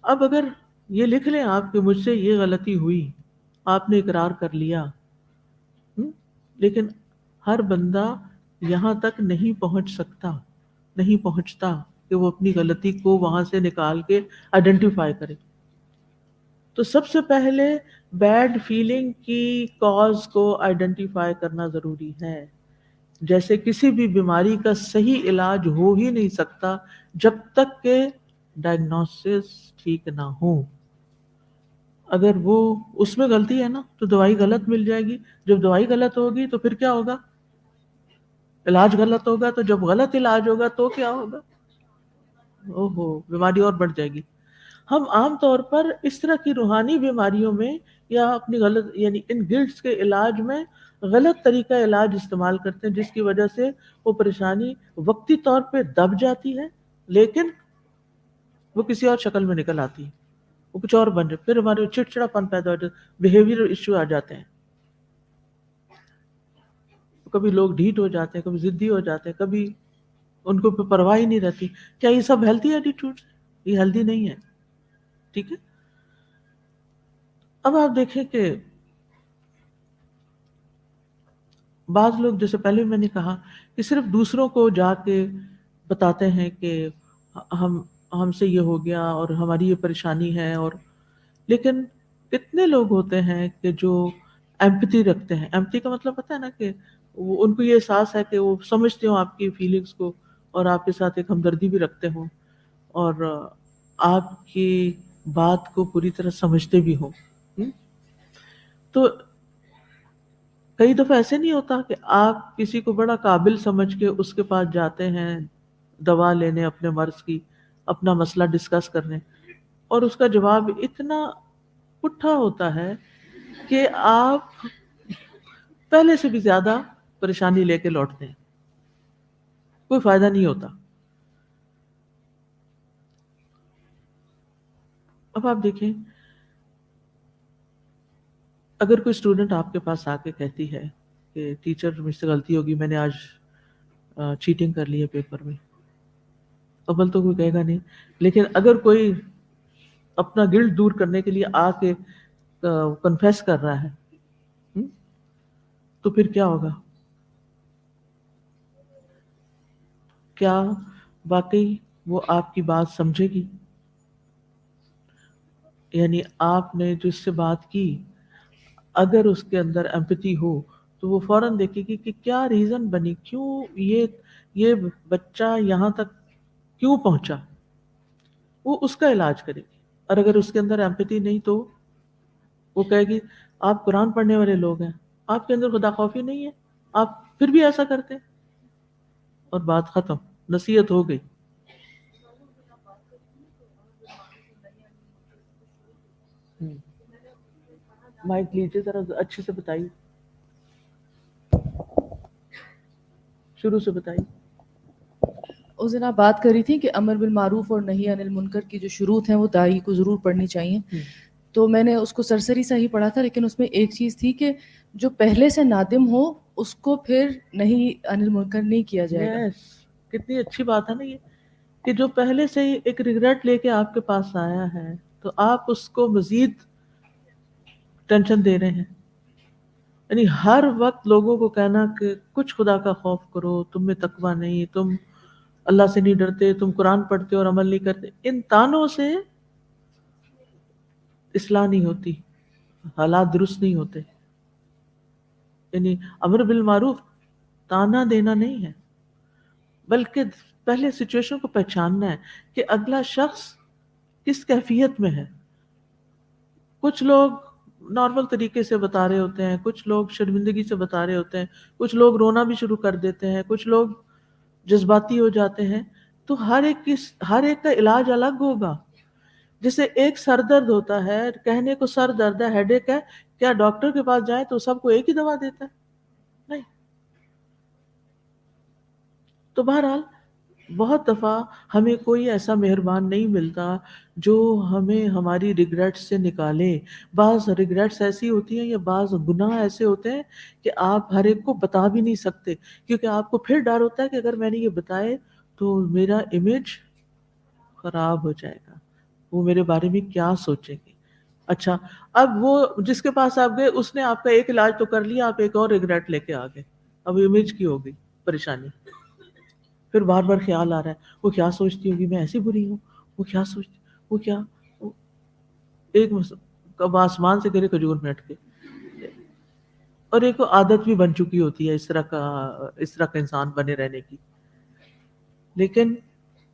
اب اگر یہ لکھ لیں آپ کہ مجھ سے یہ غلطی ہوئی، آپ نے اقرار کر لیا، لیکن ہر بندہ یہاں تک نہیں پہنچ سکتا، نہیں پہنچتا کہ وہ اپنی غلطی کو وہاں سے نکال کے آئیڈینٹیفائی کرے. تو سب سے پہلے بیڈ فیلنگ کی کاز کو آئیڈینٹیفائی کرنا ضروری ہے. جیسے کسی بھی بیماری کا صحیح علاج ہو ہی نہیں سکتا جب تک کہ ڈائگنوسس ٹھیک نہ ہو. اگر وہ اس میں غلطی ہے نا تو دوائی غلط مل جائے گی، جب دوائی غلط ہوگی تو پھر کیا ہوگا؟ علاج غلط ہوگا، تو جب غلط علاج ہوگا تو کیا ہوگا؟ اوہو، بیماری اور بڑھ جائے گی. ہم عام طور پر اس طرح کی روحانی بیماریوں میں یا اپنی غلط یعنی ان گلٹس کے علاج میں غلط طریقہ علاج استعمال کرتے ہیں، جس کی وجہ سے وہ پریشانی وقتی طور پہ دب جاتی ہے لیکن وہ کسی اور شکل میں نکل آتی ہے، وہ کچھ اور بن جائے، پھر ہمارے چڑچڑا پن پیدا ہو جاتا ہے، بیہیویئر ایشو آ جاتے ہیں. کبھی لوگ ڈھیٹ ہو جاتے ہیں، کبھی ضدی ہو جاتے ہیں، کبھی ان کو پرواہ ہی نہیں رہتی. کیا یہ سب ہیلتھی ایٹیٹیوڈ؟ یہ ہیلتھی نہیں ہے. ٹھیک ہے. اب آپ دیکھیں کہ بعض لوگ، جیسے پہلے میں نے کہا کہ صرف دوسروں کو جا کے بتاتے ہیں کہ ہم سے یہ ہو گیا اور ہماری یہ پریشانی ہے، اور لیکن کتنے لوگ ہوتے ہیں کہ جو ایمپتھی رکھتے ہیں. ایمپتھی کا مطلب پتہ ہے نا کہ ان کو یہ احساس ہے کہ وہ سمجھتے ہوں آپ کی فیلنگز کو اور آپ کے ساتھ ایک ہمدردی بھی رکھتے ہوں اور آپ کی بات کو پوری طرح سمجھتے بھی ہوں. تو کئی دفعہ ایسے نہیں ہوتا کہ آپ کسی کو بڑا قابل سمجھ کے اس کے پاس جاتے ہیں دوا لینے اپنے مرض کی، اپنا مسئلہ ڈسکس کرنے، اور اس کا جواب اتنا پٹھا ہوتا ہے کہ آپ پہلے سے بھی زیادہ پریشانی لے کے لوٹتے ہیں، کوئی فائدہ نہیں ہوتا. اب آپ دیکھیں، اگر کوئی اسٹوڈنٹ آپ کے پاس آ کے کہتی ہے کہ ٹیچر مجھ سے غلطی ہوگی، میں نے آج چیٹنگ کر لی ہے پیپر میں، اول تو کوئی کہے گا نہیں، لیکن اگر کوئی اپنا گلٹ دور کرنے کے لیے آ کے کنفیس کر رہا ہے تو پھر کیا ہوگا؟ کیا واقعی وہ آپ کی بات سمجھے گی؟ یعنی آپ نے جس سے بات کی، اگر اس کے اندر ایمپتھی ہو تو وہ فوراً دیکھے گی کہ کیا ریزن بنی، کیوں یہ بچہ یہاں تک کیوں پہنچا، وہ اس کا علاج کرے گی. اور اگر اس کے اندر ایمپتھی نہیں تو وہ کہے گی آپ قرآن پڑھنے والے لوگ ہیں، آپ کے اندر خدا خوفی نہیں ہے، آپ پھر بھی ایسا کرتے ہیں، اور بات ختم، نصیحت ہو گئی. مائک لیجیے ذرا اچھے سے بتائیے، شروع سے بتائیے. اس دن آپ بات کر رہی تھی کہ امر بالمعروف اور نہی عن المنکر کی جو شروط ہیں وہ داعی کو ضرور پڑھنی چاہیے. تو میں نے اس کو سرسری سا ہی پڑھا تھا، لیکن اس میں ایک چیز تھی کہ جو پہلے سے نادم ہو اس کو پھر نہی عن المنکر نہیں کیا جائے گا. کتنی اچھی بات ہے نا یہ، کہ جو پہلے سے ہی ایک ریگریٹ لے کے آپ کے پاس آیا ہے تو آپ اس کو مزید ٹینشن دے رہے ہیں. یعنی ہر وقت لوگوں کو کہنا کہ کچھ خدا کا خوف کرو، تم میں تقویٰ نہیں، تم اللہ سے نہیں ڈرتے، تم قرآن پڑھتے اور عمل نہیں کرتے، ان تانوں سے اصلاح نہیں ہوتی، حالات درست نہیں ہوتے. یعنی امر بالمعروف تانا دینا نہیں ہے، بلکہ پہلے سچویشن کو پہچاننا ہے کہ اگلا شخص کس کیفیت میں ہے. کچھ لوگ نارمل طریقے سے بتا رہے ہوتے ہیں، کچھ لوگ شرمندگی سے بتا رہے ہوتے ہیں، کچھ لوگ رونا بھی شروع کر دیتے ہیں، کچھ لوگ جذباتی ہو جاتے ہیں. تو ہر ایک کا علاج الگ ہوگا. جیسے ایک سر درد ہوتا ہے، کہنے کو سر درد ہے، ہیڈ ایک ہے، کیا ڈاکٹر کے پاس جائیں تو سب کو ایک ہی دوا دیتا ہے؟ نہیں. تو بہرحال بہت دفعہ ہمیں کوئی ایسا مہربان نہیں ملتا جو ہمیں ہماری ریگریٹس سے نکالے. بعض ریگریٹس ایسی ہوتی ہیں یا بعض گناہ ایسے ہوتے ہیں کہ آپ ہر ایک کو بتا بھی نہیں سکتے، کیونکہ آپ کو پھر ڈر ہوتا ہے کہ اگر میں نے یہ بتائے تو میرا امیج خراب ہو جائے گا، وہ میرے بارے میں کیا سوچیں گے. اچھا، اب وہ جس کے پاس آپ گئے اس نے آپ کا ایک علاج تو کر لیا، آپ ایک اور ریگریٹ لے کے آ گئے. اب امیج کی ہوگی پریشانی. پھر بار بار خیال آ رہا ہے وہ کیا سوچتی ہوگی، میں ایسی بری ہوں، وہ کیا سوچتی، وہ کیا ایک کب آسمان سے گرے کھجور میں اٹکے. اور ایک عادت بھی بن چکی ہوتی ہے اس طرح کا انسان بنے رہنے کی. لیکن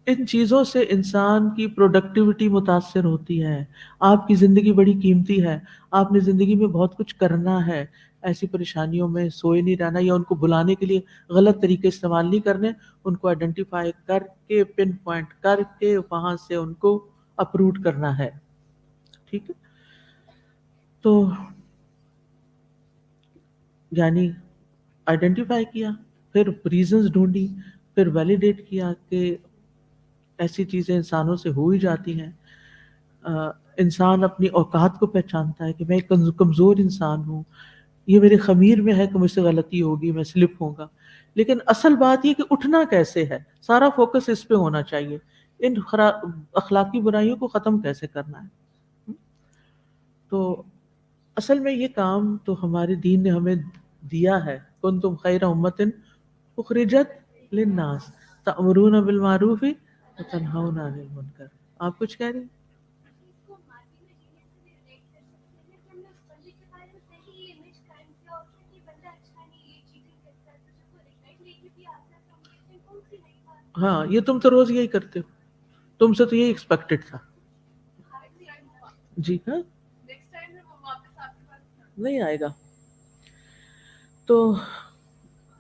ان چیزوں سے انسان کی پروڈکٹیوٹی متاثر ہوتی ہے. آپ کی زندگی بڑی قیمتی ہے، آپ نے زندگی میں بہت کچھ کرنا ہے. ایسی پریشانیوں میں سوئے نہیں رہنا یا ان کو بلانے کے لیے غلط طریقے استعمال نہیں کرنے، ان کو آئیڈینٹیفائی کر کے پن پوائنٹ کر کے وہاں سے ان کو اپروٹ کرنا ہے. ٹھیک ہے، تو یعنی آئیڈینٹیفائی کیا، پھر ریزنز ڈھونڈی، پھر ویلیڈیٹ کیا کہ ایسی چیزیں انسانوں سے ہو ہی جاتی ہیں. انسان اپنی اوقات کو پہچانتا ہے کہ میں ایک کمزور انسان ہوں، یہ میرے خمیر میں ہے کہ مجھ سے غلطی ہوگی، میں سلپ ہوں گا. لیکن اصل بات یہ کہ اٹھنا کیسے ہے، سارا فوکس اس پہ ہونا چاہیے، ان اخلاقی برائیوں کو ختم کیسے کرنا ہے. تو اصل میں یہ کام تو ہمارے دین نے ہمیں دیا ہے. کنتم خیر امۃ اخرجت للناس تأمرون بالمعروف وتنہون عن المنکر. آپ کچھ کہہ رہی ہیں؟ اس کو ماضی میں جینے سے بھی ریلیٹ کر سکتے ہیں کہ ہم نے اس بندے کے بارے میں صحیح امیج قائم کیا ہوتا ہے کہ یہ بندہ اچھا نہیں، یہ چیٹنگ کرتا ہے، تو جب وہ ریگریٹ لے کے بھی آتا ہے تو ہم کہتے ہیں کون سی نئی بات. ہاں، یہ تم تو روز یہی کرتے ہو، تم سے تو یہی ایکسپیکٹڈ تھا. جی ہاں، نیکسٹ ٹائم میں وہ واپس آپ کے پاس نہیں آئے گا. تو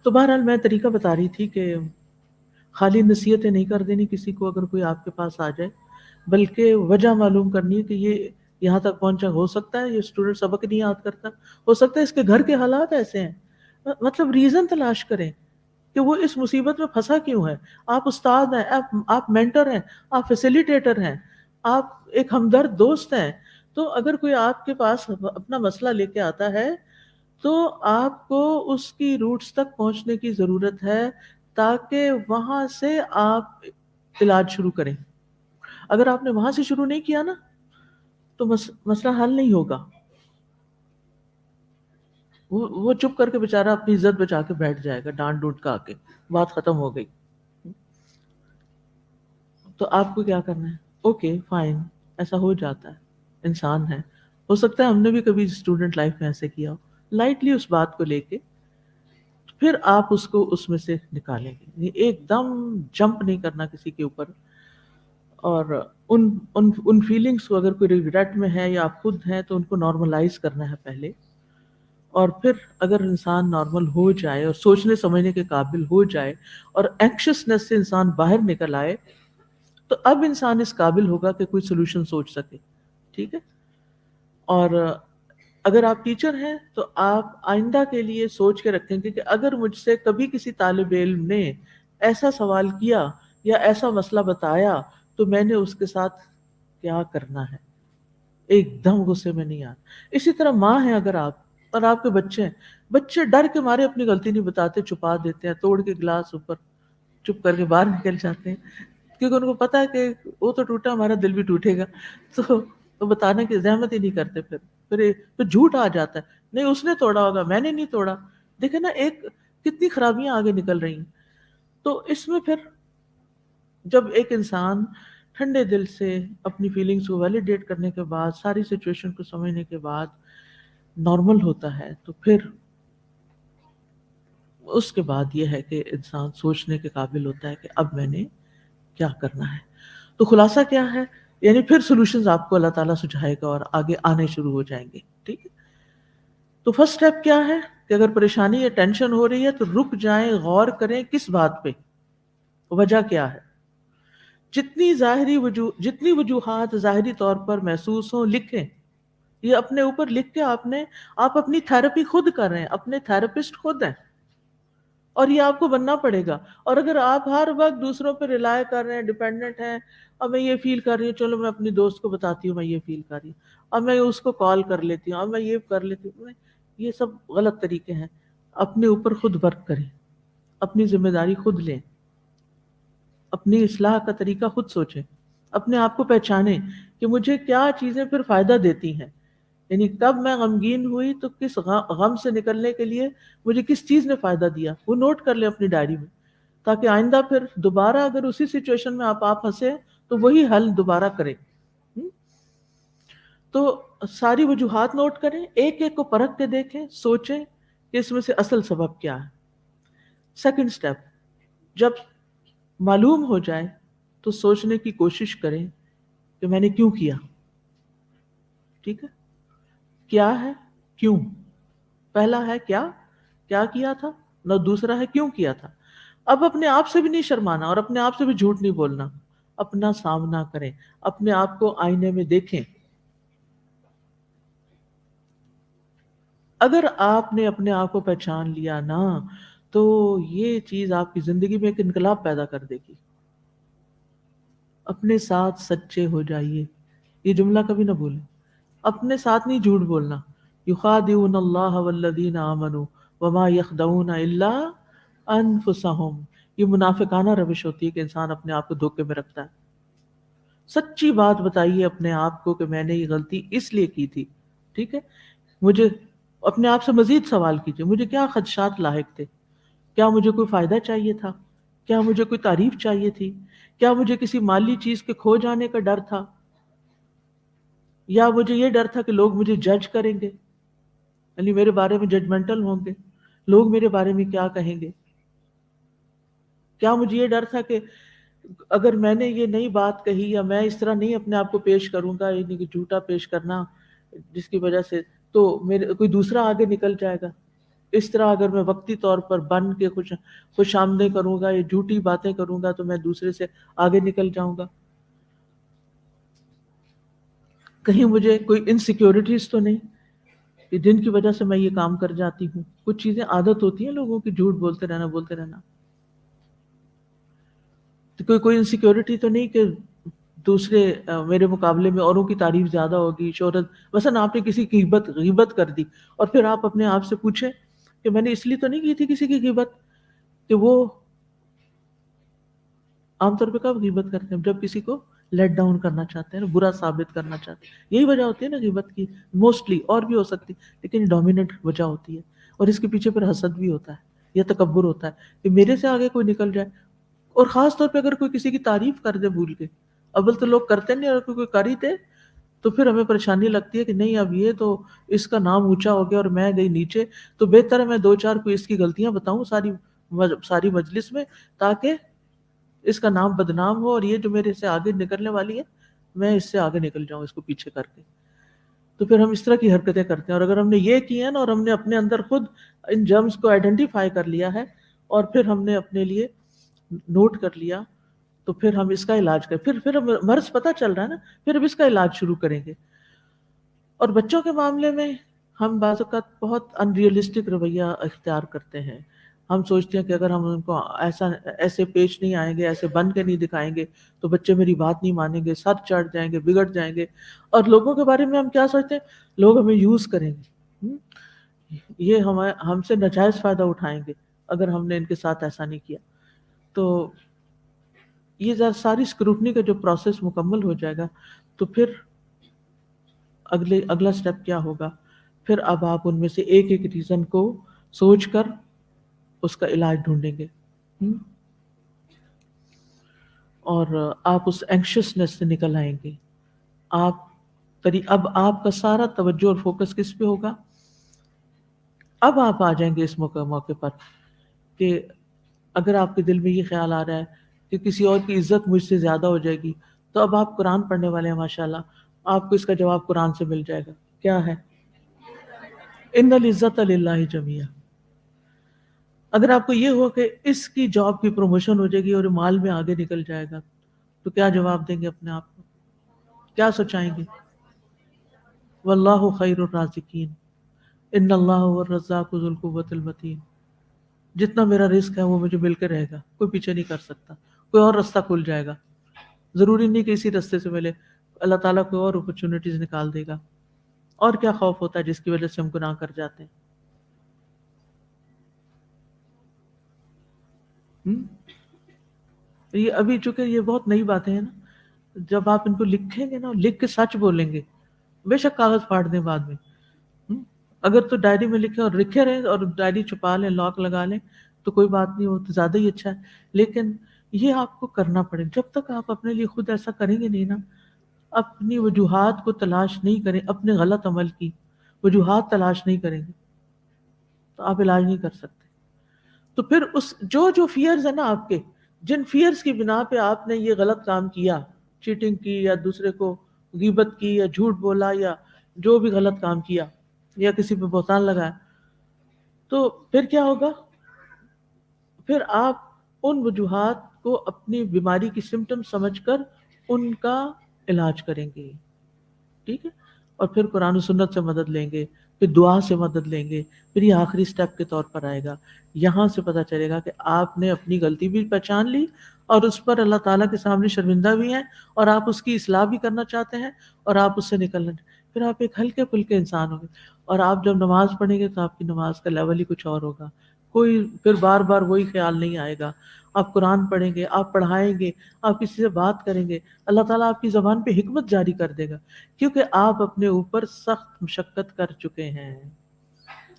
بہرحال میں طریقہ بتا رہی تھی کہ خالی نصیحتیں نہیں کر دینی کسی کو اگر کوئی آپ کے پاس آ جائے، بلکہ وجہ معلوم کرنی ہے کہ یہ یہاں تک پہنچا. ہو سکتا ہے یہ اسٹوڈنٹ سبق نہیں یاد کرتا، ہو سکتا ہے اس کے گھر کے حالات ایسے ہیں. مطلب ریزن تلاش کریں کہ وہ اس مصیبت میں پھنسا کیوں ہے. آپ استاد ہیں، آپ مینٹر ہیں، آپ فیسیلیٹیٹر ہیں، آپ ایک ہمدرد دوست ہیں. تو اگر کوئی آپ کے پاس اپنا مسئلہ لے کے آتا ہے تو آپ کو اس کی روٹس تک پہنچنے کی ضرورت ہے تاکہ وہاں سے آپ علاج شروع کریں. اگر آپ نے وہاں سے شروع نہیں کیا نا تو مسئلہ حل نہیں ہوگا. وہ چپ کر کے بیچارہ اپنی عزت بچا کے بیٹھ جائے گا، ڈانٹ ڈونٹ کا کے بات ختم ہو گئی. تو آپ کو کیا کرنا ہے؟ اوکے فائن، ایسا ہو جاتا ہے، انسان ہے. ہو سکتا ہے ہم نے بھی کبھی اسٹوڈنٹ لائف میں ایسے کیا ہو. لائٹلی اس بات کو لے کے پھر آپ اس کو اس میں سے نکالیں گے. ایک دم جمپ نہیں کرنا کسی کے اوپر. اور ان فیلنگس کو اگر کوئی ریگریٹ میں ہے یا آپ خود ہیں تو ان کو نارملائز کرنا ہے پہلے. اور پھر اگر انسان نارمل ہو جائے اور سوچنے سمجھنے کے قابل ہو جائے اور اینکشسنس سے انسان باہر نکل آئے تو اب انسان اس قابل ہوگا کہ کوئی سولوشن سوچ سکے. ٹھیک ہے. اور اگر آپ ٹیچر ہیں تو آپ آئندہ کے لیے سوچ کے رکھیں گے کہ اگر مجھ سے کبھی کسی طالب علم نے ایسا سوال کیا یا ایسا مسئلہ بتایا تو میں نے اس کے ساتھ کیا کرنا ہے. ایک دم غصے میں نہیں آنا. اسی طرح ماں ہے اگر آپ اور آپ کے بچے ہیں، بچے ڈر کے مارے اپنی غلطی نہیں بتاتے، چھپا دیتے ہیں، توڑ کے گلاس اوپر چپ کر کے باہر نکل جاتے ہیں کیونکہ ان کو پتا ہے کہ وہ تو ٹوٹا، ہمارا دل بھی ٹوٹے گا. تو بتانے کی زحمت ہی نہیں کرتے. پھر جھوٹ آ جاتا ہے، نہیں اس نے توڑا ہوگا، میں نے نہیں توڑا. دیکھیں نا ایک کتنی خرابیاں آگے نکل رہی ہیں. تو اس میں پھر جب ایک انسان ٹھنڈے دل سے اپنی فیلنگز کو ویلیڈیٹ کرنے کے بعد، ساری سچویشن کو سمجھنے کے بعد نارمل ہوتا ہے تو پھر اس کے بعد یہ ہے کہ انسان سوچنے کے قابل ہوتا ہے کہ اب میں نے کیا کرنا ہے. تو خلاصہ کیا ہے؟ یعنی پھر سولوشنز آپ کو اللہ تعالیٰ سجھائے گا اور آگے آنے شروع ہو جائیں گے. ٹھیک ہے. تو فرسٹ سٹیپ کیا ہے کہ اگر پریشانی یا ٹینشن ہو رہی ہے تو رک جائیں، غور کریں کس بات پہ، وجہ کیا ہے. جتنی وجوہات ظاہری طور پر محسوس ہوں لکھیں. یہ اپنے اوپر لکھ کے آپ اپنی تھراپی خود کر رہے ہیں، اپنے تھراپسٹ خود ہیں. اور یہ آپ کو بننا پڑے گا. اور اگر آپ ہر وقت دوسروں پہ ریلائے کر رہے ہیں، ڈیپینڈنٹ ہیں، اب میں یہ فیل کر رہی ہوں، چلو میں اپنی دوست کو بتاتی ہوں میں یہ فیل کر رہی ہوں، اب میں اس کو کال کر لیتی ہوں، اب میں یہ کر لیتی ہوں، یہ سب غلط طریقے ہیں. اپنے اوپر خود ورک کریں، اپنی ذمہ داری خود لیں، اپنی اصلاح کا طریقہ خود سوچیں، اپنے آپ کو پہچانیں کہ مجھے کیا چیزیں پھر فائدہ دیتی ہیں. یعنی کب میں غمگین ہوئی تو کس غم سے نکلنے کے لیے مجھے کس چیز نے فائدہ دیا، وہ نوٹ کر لیں اپنی ڈائری میں، تاکہ آئندہ پھر دوبارہ اگر اسی سچویشن میں آپ پھنسے تو وہی حل دوبارہ کریں. تو ساری وجوہات نوٹ کریں، ایک ایک کو پرکھ کے دیکھیں، سوچیں کہ اس میں سے اصل سبب کیا ہے. سیکنڈ سٹیپ، جب معلوم ہو جائے تو سوچنے کی کوشش کریں کہ میں نے کیوں کیا. ٹھیک ہے، کیا ہے، کیوں. پہلا ہے کیا کیا تھا، نہ دوسرا ہے کیوں کیا تھا. اب اپنے آپ سے بھی نہیں شرمانا اور اپنے آپ سے بھی جھوٹ نہیں بولنا، اپنا سامنا کریں، اپنے آپ کو آئینے میں دیکھیں. اگر آپ نے اپنے آپ کو پہچان لیا نا تو یہ چیز آپ کی زندگی میں ایک انقلاب پیدا کر دے گی. اپنے ساتھ سچے ہو جائیے، یہ جملہ کبھی نہ بھولیں. اپنے ساتھ نہیں جھوٹ بولنا. یخادعون اللہ والذین آمنوا وما یخدعون الا انفسہم. یہ منافقانہ روش ہوتی ہے کہ انسان اپنے آپ کو دھوکے میں رکھتا ہے. سچی بات بتائیے اپنے آپ کو کہ میں نے یہ غلطی اس لیے کی تھی. ٹھیک ہے، مجھے اپنے آپ سے مزید سوال کیجئے، مجھے کیا خدشات لاحق تھے، کیا مجھے کوئی فائدہ چاہیے تھا، کیا مجھے کوئی تعریف چاہیے تھی، کیا مجھے کسی مالی چیز کے کھو جانے کا ڈر تھا، یا مجھے یہ ڈر تھا کہ لوگ مجھے جج کریں گے، یعنی میرے بارے میں ججمنٹل ہوں گے، لوگ میرے بارے میں کیا کہیں گے. کیا مجھے یہ ڈر تھا کہ اگر میں نے یہ نئی بات کہی یا میں اس طرح نہیں اپنے آپ کو پیش کروں گا، یعنی کہ جھوٹا پیش کرنا، جس کی وجہ سے تو میرے کوئی دوسرا آگے نکل جائے گا. اس طرح اگر میں وقتی طور پر بن کے خوش آمدید کروں گا یا جھوٹی باتیں کروں گا تو میں دوسرے سے آگے نکل جاؤں گا. کہیں مجھے کوئی انسیکیورٹیز تو نہیں کہ جن کی وجہ سے میں یہ کام کر جاتی ہوں. کچھ چیزیں عادت ہوتی ہیں لوگوں کی، جھوٹ بولتے رہنا. تو کوئی انسیکیورٹی تو نہیں کہ دوسرے میرے مقابلے میں اوروں کی تعریف زیادہ ہوگی، شہرت. مثلا آپ نے کسی کی غیبت کر دی اور پھر آپ اپنے آپ سے پوچھیں کہ میں نے اس لیے تو نہیں کی تھی کسی کی غیبت کہ وہ عام طور پہ کب غیبت کرتے ہیں؟ جب کسی کو لیٹ ڈاؤن کرنا چاہتے ہیں، برا ثابت کرنا چاہتے ہیں. یہی وجہ ہوتی ہے نا غیبت کی، موسٹلی، اور بھی ہو سکتی لیکن ڈومیننٹ وجہ ہوتی ہے. اور اس کے پیچھے پھر حسد بھی ہوتا ہے یا تکبر ہوتا ہے کہ میرے سے آگے کوئی نکل جائے. اور خاص طور پہ اگر کوئی کسی کی تعریف کر دے بھول کے، اول تو لوگ کرتے نہیں، اور کوئی کر ہی دے تو پھر ہمیں پریشانی لگتی ہے کہ نہیں اب یہ تو اس کا نام اونچا ہو گیا اور میں گئی نیچے، تو بہتر ہے میں دو چار کوئی اس کی غلطیاں بتاؤں ساری مجلس میں، تاکہ اس کا نام بدنام ہو اور یہ جو میرے سے آگے نکلنے والی ہے میں اس سے آگے نکل جاؤں اس کو پیچھے کر کے. تو پھر ہم اس طرح کی حرکتیں کرتے ہیں. اور اگر ہم نے یہ کی ہے نا اور ہم نے اپنے اندر خود ان جرمز کو آئیڈینٹیفائی کر لیا ہے اور پھر ہم نے اپنے لیے نوٹ کر لیا، تو پھر ہم اس کا علاج کریں. پھر مرض پتہ چل رہا ہے نا، پھر اب اس کا علاج شروع کریں گے. اور بچوں کے معاملے میں ہم بعض اوقات بہت انریلسٹک رویہ اختیار کرتے ہیں. ہم سوچتے ہیں کہ اگر ہم ان کو ایسے پیش نہیں آئیں گے، ایسے بن کے نہیں دکھائیں گے تو بچے میری بات نہیں مانیں گے، سر چڑھ جائیں گے، بگڑ جائیں گے. اور لوگوں کے بارے میں ہم کیا سوچتے ہیں؟ لوگ ہمیں یوز کریں گے، یہ ہم سے ناجائز فائدہ اٹھائیں گے اگر ہم نے ان کے ساتھ ایسا نہیں کیا. تو یہ ساری اسکروٹنی کا جو پروسیس مکمل ہو جائے گا تو پھر اگلا سٹیپ کیا ہوگا؟ پھر اب آپ ان میں سے ایک ایک ریزن کو سوچ کر اس کا علاج ڈھونڈیں گے، اور آپ اس اینکشسنس سے نکل آئیں گے. اب آپ کا سارا توجہ اور فوکس کس پہ ہوگا؟ اب آپ آ جائیں گے اس موقع پر کہ اگر آپ کے دل میں یہ خیال آ رہا ہے کہ کسی اور کی عزت مجھ سے زیادہ ہو جائے گی، تو اب آپ قرآن پڑھنے والے ہیں ماشاءاللہ، آپ کو اس کا جواب قرآن سے مل جائے گا. کیا ہے؟ ان العزت للہ جمیعا. اگر آپ کو یہ ہو کہ اس کی جاب کی پروموشن ہو جائے گی اور مال میں آگے نکل جائے گا، تو کیا جواب دیں گے اپنے آپ کو؟ کیا سوچائیں گے؟ واللہ خیر الرازقین ان اللہ هو الرزاق ذو القوۃ المتین. جتنا میرا رزق ہے وہ مجھے مل کے رہے گا، کوئی پیچھے نہیں کر سکتا، کوئی اور راستہ کھل جائے گا، ضروری نہیں کہ اسی راستے سے ملے، اللہ تعالیٰ کوئی اور اپرچونٹیز نکال دے گا۔ اور کیا خوف ہوتا ہے جس کی وجہ سے ہم گناہ کر جاتے ہیں؟ یہ ابھی چونکہ یہ بہت نئی باتیں ہیں نا، جب آپ ان کو لکھیں گے نا، لکھ کے سچ بولیں گے، بے شک کاغذ پھاڑ دیں بعد میں، اگر تو ڈائری میں لکھیں اور لکھے رہیں اور ڈائری چھپا لیں، لاک لگا لیں تو کوئی بات نہیں، وہ تو زیادہ ہی اچھا ہے، لیکن یہ آپ کو کرنا پڑے۔ جب تک آپ اپنے لیے خود ایسا کریں گے نہیں نا، اپنی وجوہات کو تلاش نہیں کریں، اپنے غلط عمل کی وجوہات تلاش نہیں کریں گے تو آپ علاج نہیں کر سکتے۔ تو پھر اس جو فیئرز ہیں نا آپ کے، جن فیئرز کی بنا پہ آپ نے یہ غلط کام کیا، چیٹنگ کی یا دوسرے کو غیبت کی یا جھوٹ بولا یا جو بھی غلط کام کیا یا کسی پہ بہتان لگایا، تو پھر کیا ہوگا؟ پھر آپ ان وجوہات کو اپنی بیماری کی سمٹم سمجھ کر ان کا علاج کریں گے، ٹھیک ہے؟ اور پھر قرآن و سنت سے مدد لیں گے، پھر دعا سے مدد لیں گے، پھر یہ آخری سٹیپ کے طور پر آئے گا۔ یہاں سے پتہ چلے گا کہ آپ نے اپنی غلطی بھی پہچان لی اور اس پر اللہ تعالیٰ کے سامنے شرمندہ بھی ہیں، اور آپ اس کی اصلاح بھی کرنا چاہتے ہیں، اور آپ اس سے نکلنا، پھر آپ ایک ہلکے پھلکے انسان ہوں گے۔ اور آپ جب نماز پڑھیں گے تو آپ کی نماز کا لیول ہی کچھ اور ہوگا، کوئی پھر بار بار وہی خیال نہیں آئے گا۔ آپ قرآن پڑھیں گے، آپ پڑھائیں گے، آپ کسی سے بات کریں گے، اللہ تعالیٰ آپ کی زبان پہ حکمت جاری کر دے گا، کیونکہ آپ اپنے اوپر سخت مشقت کر چکے ہیں،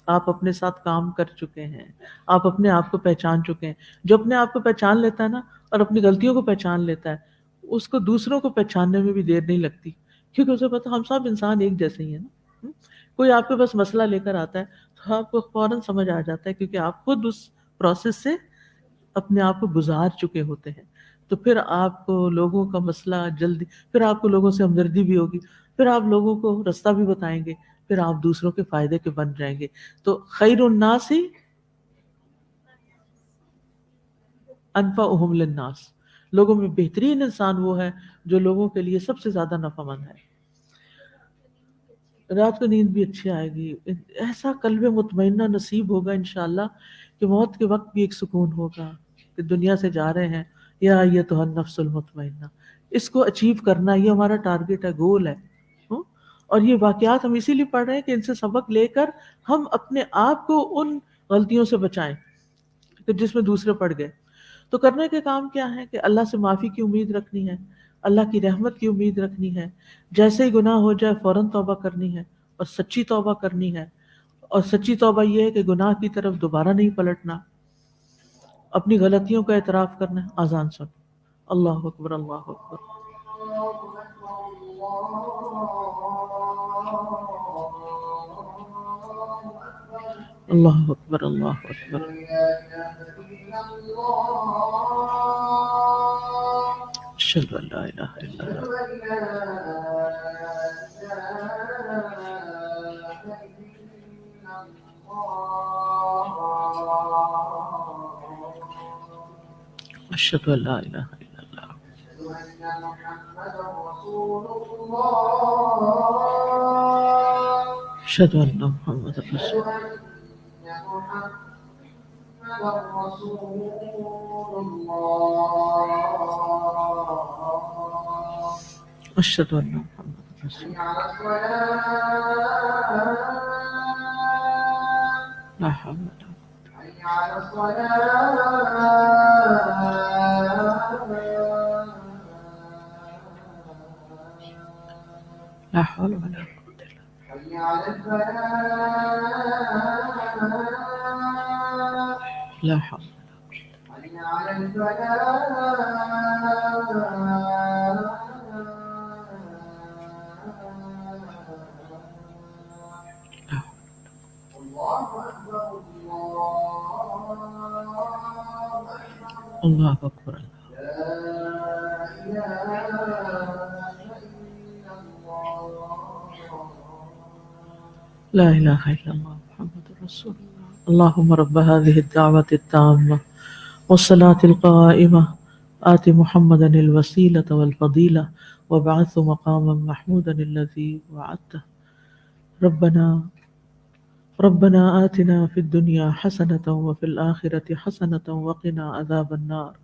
آپ اپنے ساتھ کام کر چکے ہیں، آپ اپنے آپ کو پہچان چکے ہیں۔ جو اپنے آپ کو پہچان لیتا ہے نا اور اپنی غلطیوں کو پہچان لیتا ہے، اس کو دوسروں کو پہچاننے میں بھی دیر نہیں لگتی، کیونکہ اسے پتا ہم سب انسان ایک جیسے ہی ہیں نا۔ کوئی آپ کے پاس مسئلہ لے کر آتا ہے تو آپ کو فوراً سمجھ آ جاتا ہے، کیونکہ آپ خود اس پروسیس سے اپنے آپ کو گزار چکے ہوتے ہیں۔ تو پھر آپ کو لوگوں کا مسئلہ جلدی، پھر آپ کو لوگوں سے ہمدردی بھی ہوگی، پھر آپ لوگوں کو رستہ بھی بتائیں گے، پھر آپ دوسروں کے فائدے کے بن جائیں گے۔ تو خیر الناس انفعہم للناس، لوگوں میں بہترین انسان وہ ہے جو لوگوں کے لیے سب سے زیادہ نفع مند ہے۔ رات کو نیند بھی اچھی آئے گی، ایسا قلب مطمئنہ نصیب ہوگا انشاءاللہ کہ موت کے وقت بھی ایک سکون ہوگا کہ دنیا سے جا رہے ہیں، یا ایتھا النفس المطمئنہ۔ اس کو اچیو کرنا یہ ہمارا ٹارگٹ ہے، گول ہے۔ اور یہ واقعات ہم اسی لیے پڑھ رہے ہیں کہ ان سے سبق لے کر ہم اپنے آپ کو ان غلطیوں سے بچائیں کہ جس میں دوسرے پڑ گئے۔ تو کرنے کے کام کیا ہے کہ اللہ سے معافی کی امید رکھنی ہے، اللہ کی رحمت کی امید رکھنی ہے، جیسے ہی گناہ ہو جائے فوراً توبہ کرنی ہے اور سچی توبہ کرنی ہے۔ اور سچی توبہ یہ ہے کہ گناہ کی طرف دوبارہ نہیں پلٹنا، اپنی غلطیوں کا اعتراف کرنا ہے۔ اذان سن، اللہ اکبر، اللہ اکبر، اللہ اکبر، اللہ اکبر، اشہد ان لا الہ الا اللہ، اشہد ان لا الہ الا اللہ، اشہد ان محمد رسول اللہ، اشہد ان محمد رسول اللہ، لا حول ولا لا حول ولا قوة الا بالله، لا حول اللہ اکبر، لا الہ الا اللہ محمد رسول اللہ۔ اللهم رب هذه الدعوة التامة والصلاة القائمة آت محمدا الوسيلة والفضيلة وابعثه مقاما محمودا الذي وعدته۔ ربنا ربنا آتنا في الدنيا حسنة وفي الآخرة حسنة وقنا عذاب النار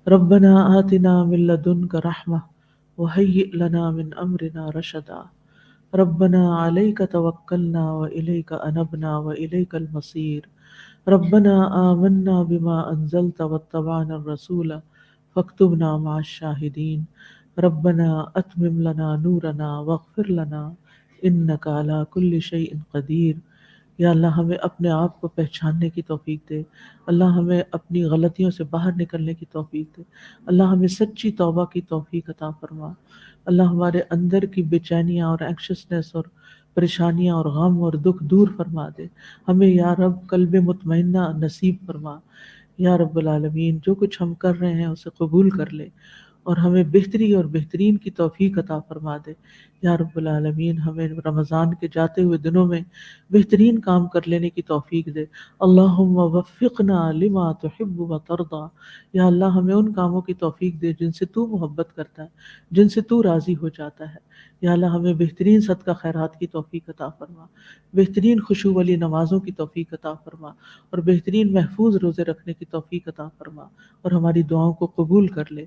ربنا آتنا من لدنك رحمة وهيئ لنا من أمرنا رشدا ربنا عليك توكلنا وإليك أنبنا وإليك المصير ربنا آمنا بما أنزلت واتبعنا الرسول فاكتبنا مع الشاهدين ربنا أتمم لنا نورنا واغفر لنا إنك على كل شيء قدير یا اللہ ہمیں اپنے آپ کو پہچاننے کی توفیق دے، اللہ ہمیں اپنی غلطیوں سے باہر نکلنے کی توفیق دے، اللہ ہمیں سچی توبہ کی توفیق عطا فرما، اللہ ہمارے اندر کی بے چینیاں اور اینکشسنس اور پریشانیاں اور غم اور دکھ دور فرما دے، ہمیں یا رب قلب مطمئنہ نصیب فرما، یا رب العالمین جو کچھ ہم کر رہے ہیں اسے قبول کر لے اور ہمیں بہتری اور بہترین کی توفیق عطا فرما دے، یا رب العالمین ہمیں رمضان کے جاتے ہوئے دنوں میں بہترین کام کر لینے کی توفیق دے، اللہم وفقنا لما تحب و ترضا، یا اللہ ہمیں ان کاموں کی توفیق دے جن سے تو محبت کرتا ہے، جن سے تو راضی ہو جاتا ہے، یا اللہ ہمیں بہترین صدقہ خیرات کی توفیق عطا فرما، بہترین خشوع والی نمازوں کی توفیق عطا فرما اور بہترین محفوظ روزے رکھنے کی توفیق عطا فرما اور ہماری دعاؤں کو قبول کر لے،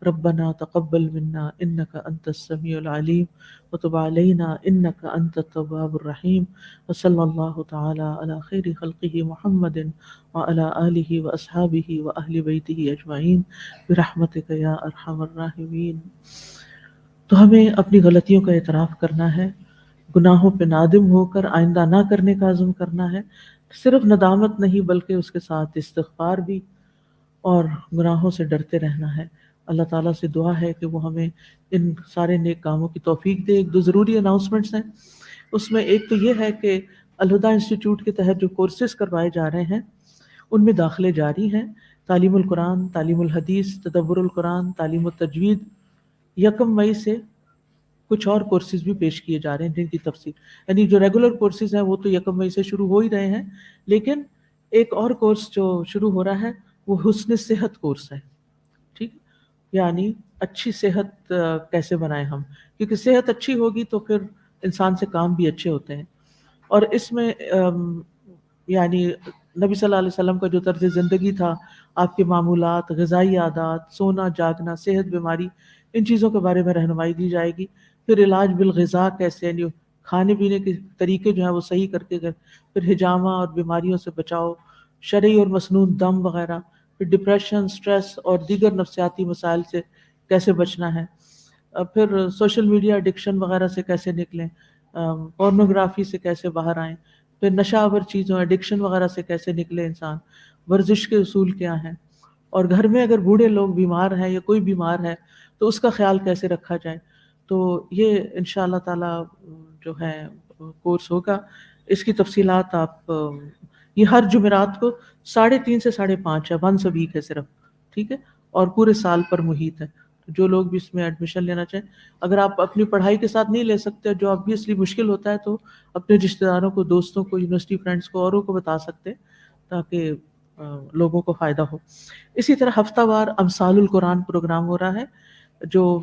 ربنا تقبل منا انك انت السميع العليم وتب علينا انك انت التواب الرحيم وصلى الله تعالى على خير خلقه محمد وعلى آله واصحابه واهل بيته اجمعين برحمتك يا ارحم الراحمين۔ تو ہمیں اپنی غلطیوں کا اعتراف کرنا ہے، گناہوں پہ نادم ہو کر آئندہ نہ کرنے کا عزم کرنا ہے، صرف ندامت نہیں بلکہ اس کے ساتھ استغفار بھی اور گناہوں سے ڈرتے رہنا ہے۔ اللہ تعالیٰ سے دعا ہے کہ وہ ہمیں ان سارے نیک کاموں کی توفیق دے۔ ایک دو ضروری اناؤنسمنٹس ہیں، اس میں ایک تو یہ ہے کہ الہدیٰ انسٹیٹیوٹ کے تحت جو کورسز کروائے جا رہے ہیں ان میں داخلے جاری ہیں، تعلیم القرآن، تعلیم الحدیث، تدبر القرآن، تعلیم التجوید۔ 1 مئی سے کچھ اور کورسز بھی پیش کیے جا رہے ہیں جن کی تفصیل، یعنی جو ریگولر کورسز ہیں وہ تو 1 مئی سے شروع ہو ہی رہے ہیں، لیکن ایک اور کورس جو شروع ہو رہا ہے وہ حسن صحت کورس ہے، ٹھیک، یعنی اچھی صحت کیسے بنائیں ہم، کیونکہ صحت اچھی ہوگی تو پھر انسان سے کام بھی اچھے ہوتے ہیں۔ اور اس میں یعنی نبی صلی اللہ علیہ وسلم کا جو طرز زندگی تھا، آپ کے معمولات، غذائی عادات، سونا جاگنا، صحت، بیماری، ان چیزوں کے بارے میں رہنمائی دی جائے گی۔ پھر علاج بالغذا کیسے، یعنی کھانے پینے کے طریقے جو ہیں وہ صحیح کر کے، پھر ہجامہ اور بیماریوں سے بچاؤ، شرعی اور مسنون دم وغیرہ، پھر ڈپریشن، سٹریس اور دیگر نفسیاتی مسائل سے کیسے بچنا ہے، پھر سوشل میڈیا ایڈکشن وغیرہ سے کیسے نکلیں، پورنوگرافی سے کیسے باہر آئیں، پھر نشہ آور چیزوں ایڈکشن وغیرہ سے کیسے نکلے انسان، ورزش کے اصول کیا ہیں، اور گھر میں اگر بوڑھے لوگ بیمار ہیں یا کوئی بیمار ہے تو اس کا خیال کیسے رکھا جائے۔ تو یہ انشاءاللہ تعالی جو ہے کورس ہوگا، اس کی تفصیلات آپ یہ ہر جمعرات کو 3:30 سے 5:30 ہے، 1 ویک ہے صرف، ٹھیک ہے، اور پورے سال پر محیط ہے۔ جو لوگ بھی اس میں ایڈمیشن لینا چاہیں، اگر آپ اپنی پڑھائی کے ساتھ نہیں لے سکتے، جو آبویسلی مشکل ہوتا ہے، تو اپنے رشتہ داروں کو، دوستوں کو، یونیورسٹی فرینڈس کو، اوروں کو بتا سکتے تاکہ لوگوں کو فائدہ ہو۔ اسی طرح ہفتہ وار امثال القرآن پروگرام ہو رہا ہے جو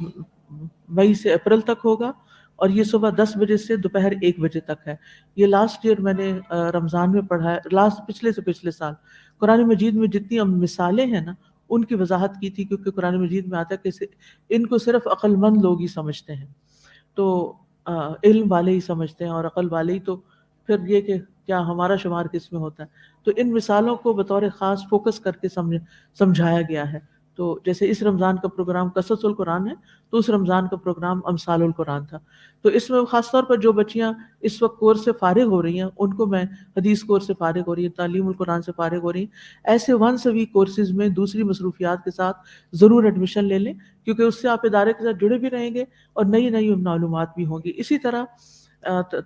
مئی سے اپریل تک ہوگا، اور یہ صبح 10 بجے سے دوپہر 1 بجے تک ہے۔ یہ لاسٹ ایئر میں نے رمضان میں پڑھا ہے، پچھلے سال قرآن مجید میں جتنی مثالیں ہیں نا ان کی وضاحت کی تھی، کیونکہ قرآن مجید میں آتا ہے کہ ان کو صرف عقل مند لوگ ہی سمجھتے ہیں، تو علم والے ہی سمجھتے ہیں، اور عقل والے ہی، تو پھر یہ کہ کیا ہمارا شمار کس میں ہوتا ہے۔ تو ان مثالوں کو بطور خاص فوکس کر کے سمجھایا گیا ہے۔ تو جیسے اس رمضان کا پروگرام قصص القرآن ہے، تو اس رمضان کا پروگرام امثال القرآن تھا۔ تو اس میں خاص طور پر جو بچیاں اس وقت کورس سے فارغ ہو رہی ہیں ان کو میں حدیث کورس سے فارغ ہو رہی ہیں، تعلیم القرآن سے فارغ ہو رہی ہیں، ایسے 1 ویک کورسز میں دوسری مصروفیات کے ساتھ ضرور ایڈمیشن لے لیں، کیونکہ اس سے آپ ادارے کے ساتھ جڑے بھی رہیں گے اور نئی معلومات بھی ہوں گی۔ اسی طرح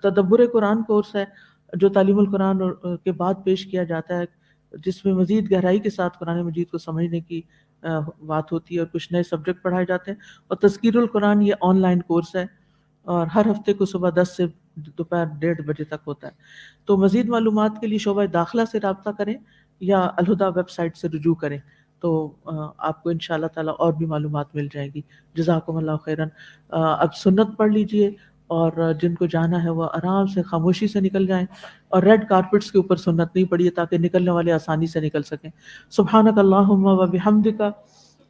تدبر قرآن کورس ہے جو تعلیم القرآن کے بعد پیش کیا جاتا ہے، جس میں مزید گہرائی کے ساتھ قرآن مجید کو سمجھنے کی بات ہوتی ہے اور کچھ نئے سبجیکٹ پڑھائے جاتے ہیں۔ اور تذکیر القرآن یہ آن لائن کورس ہے اور ہر ہفتے کو صبح 10 سے دوپہر 1:30 بجے تک ہوتا ہے۔ تو مزید معلومات کے لیے شعبہ داخلہ سے رابطہ کریں یا الہدیٰ ویب سائٹ سے رجوع کریں، تو آپ کو انشاءاللہ تعالی اور بھی معلومات مل جائیں گی۔ جزاکم اللہ خیراً۔ اب سنت پڑھ لیجئے اور جن کو جانا ہے وہ آرام سے خاموشی سے نکل جائیں، اور ریڈ کارپٹس کے اوپر سنت نہیں پڑی ہے تاکہ نکلنے والے آسانی سے نکل سکیں۔ سبحانک اللہم و بحمدک،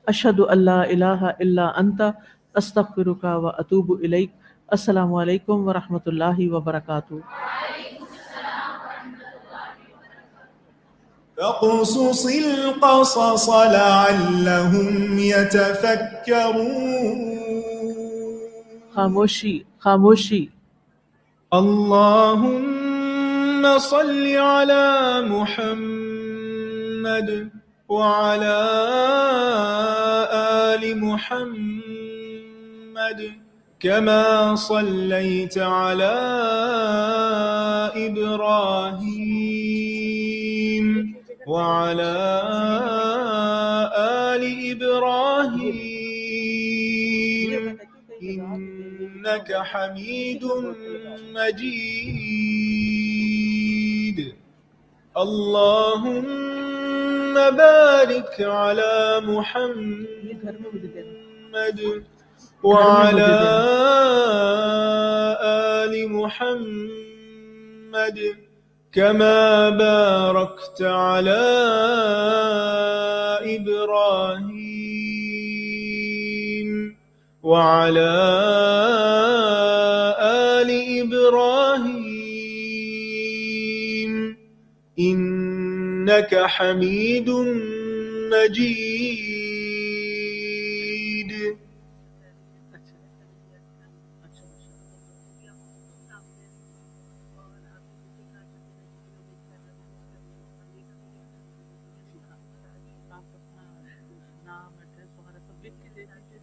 اشہد ان لا الہ الا انت، استغفرک و اتوب الیک۔ السلام علیکم ورحمۃ اللہ وبرکاتہ۔ فاقصص القصص لعلهم يتفكرون خاموشی خاموشی۔ اللهم صل على محمد وعلى آل محمد كما صليت على إبراهيم وعلى آل إبراهيم إنك حميد مجيد اللهم بارك على محمد وعلى آل محمد كما باركت على إبراهيم وعلى آل إبراهيم إنك حميد مجيد نام ایڈریس وغیرہ سب لکھ کے دے دیجیے۔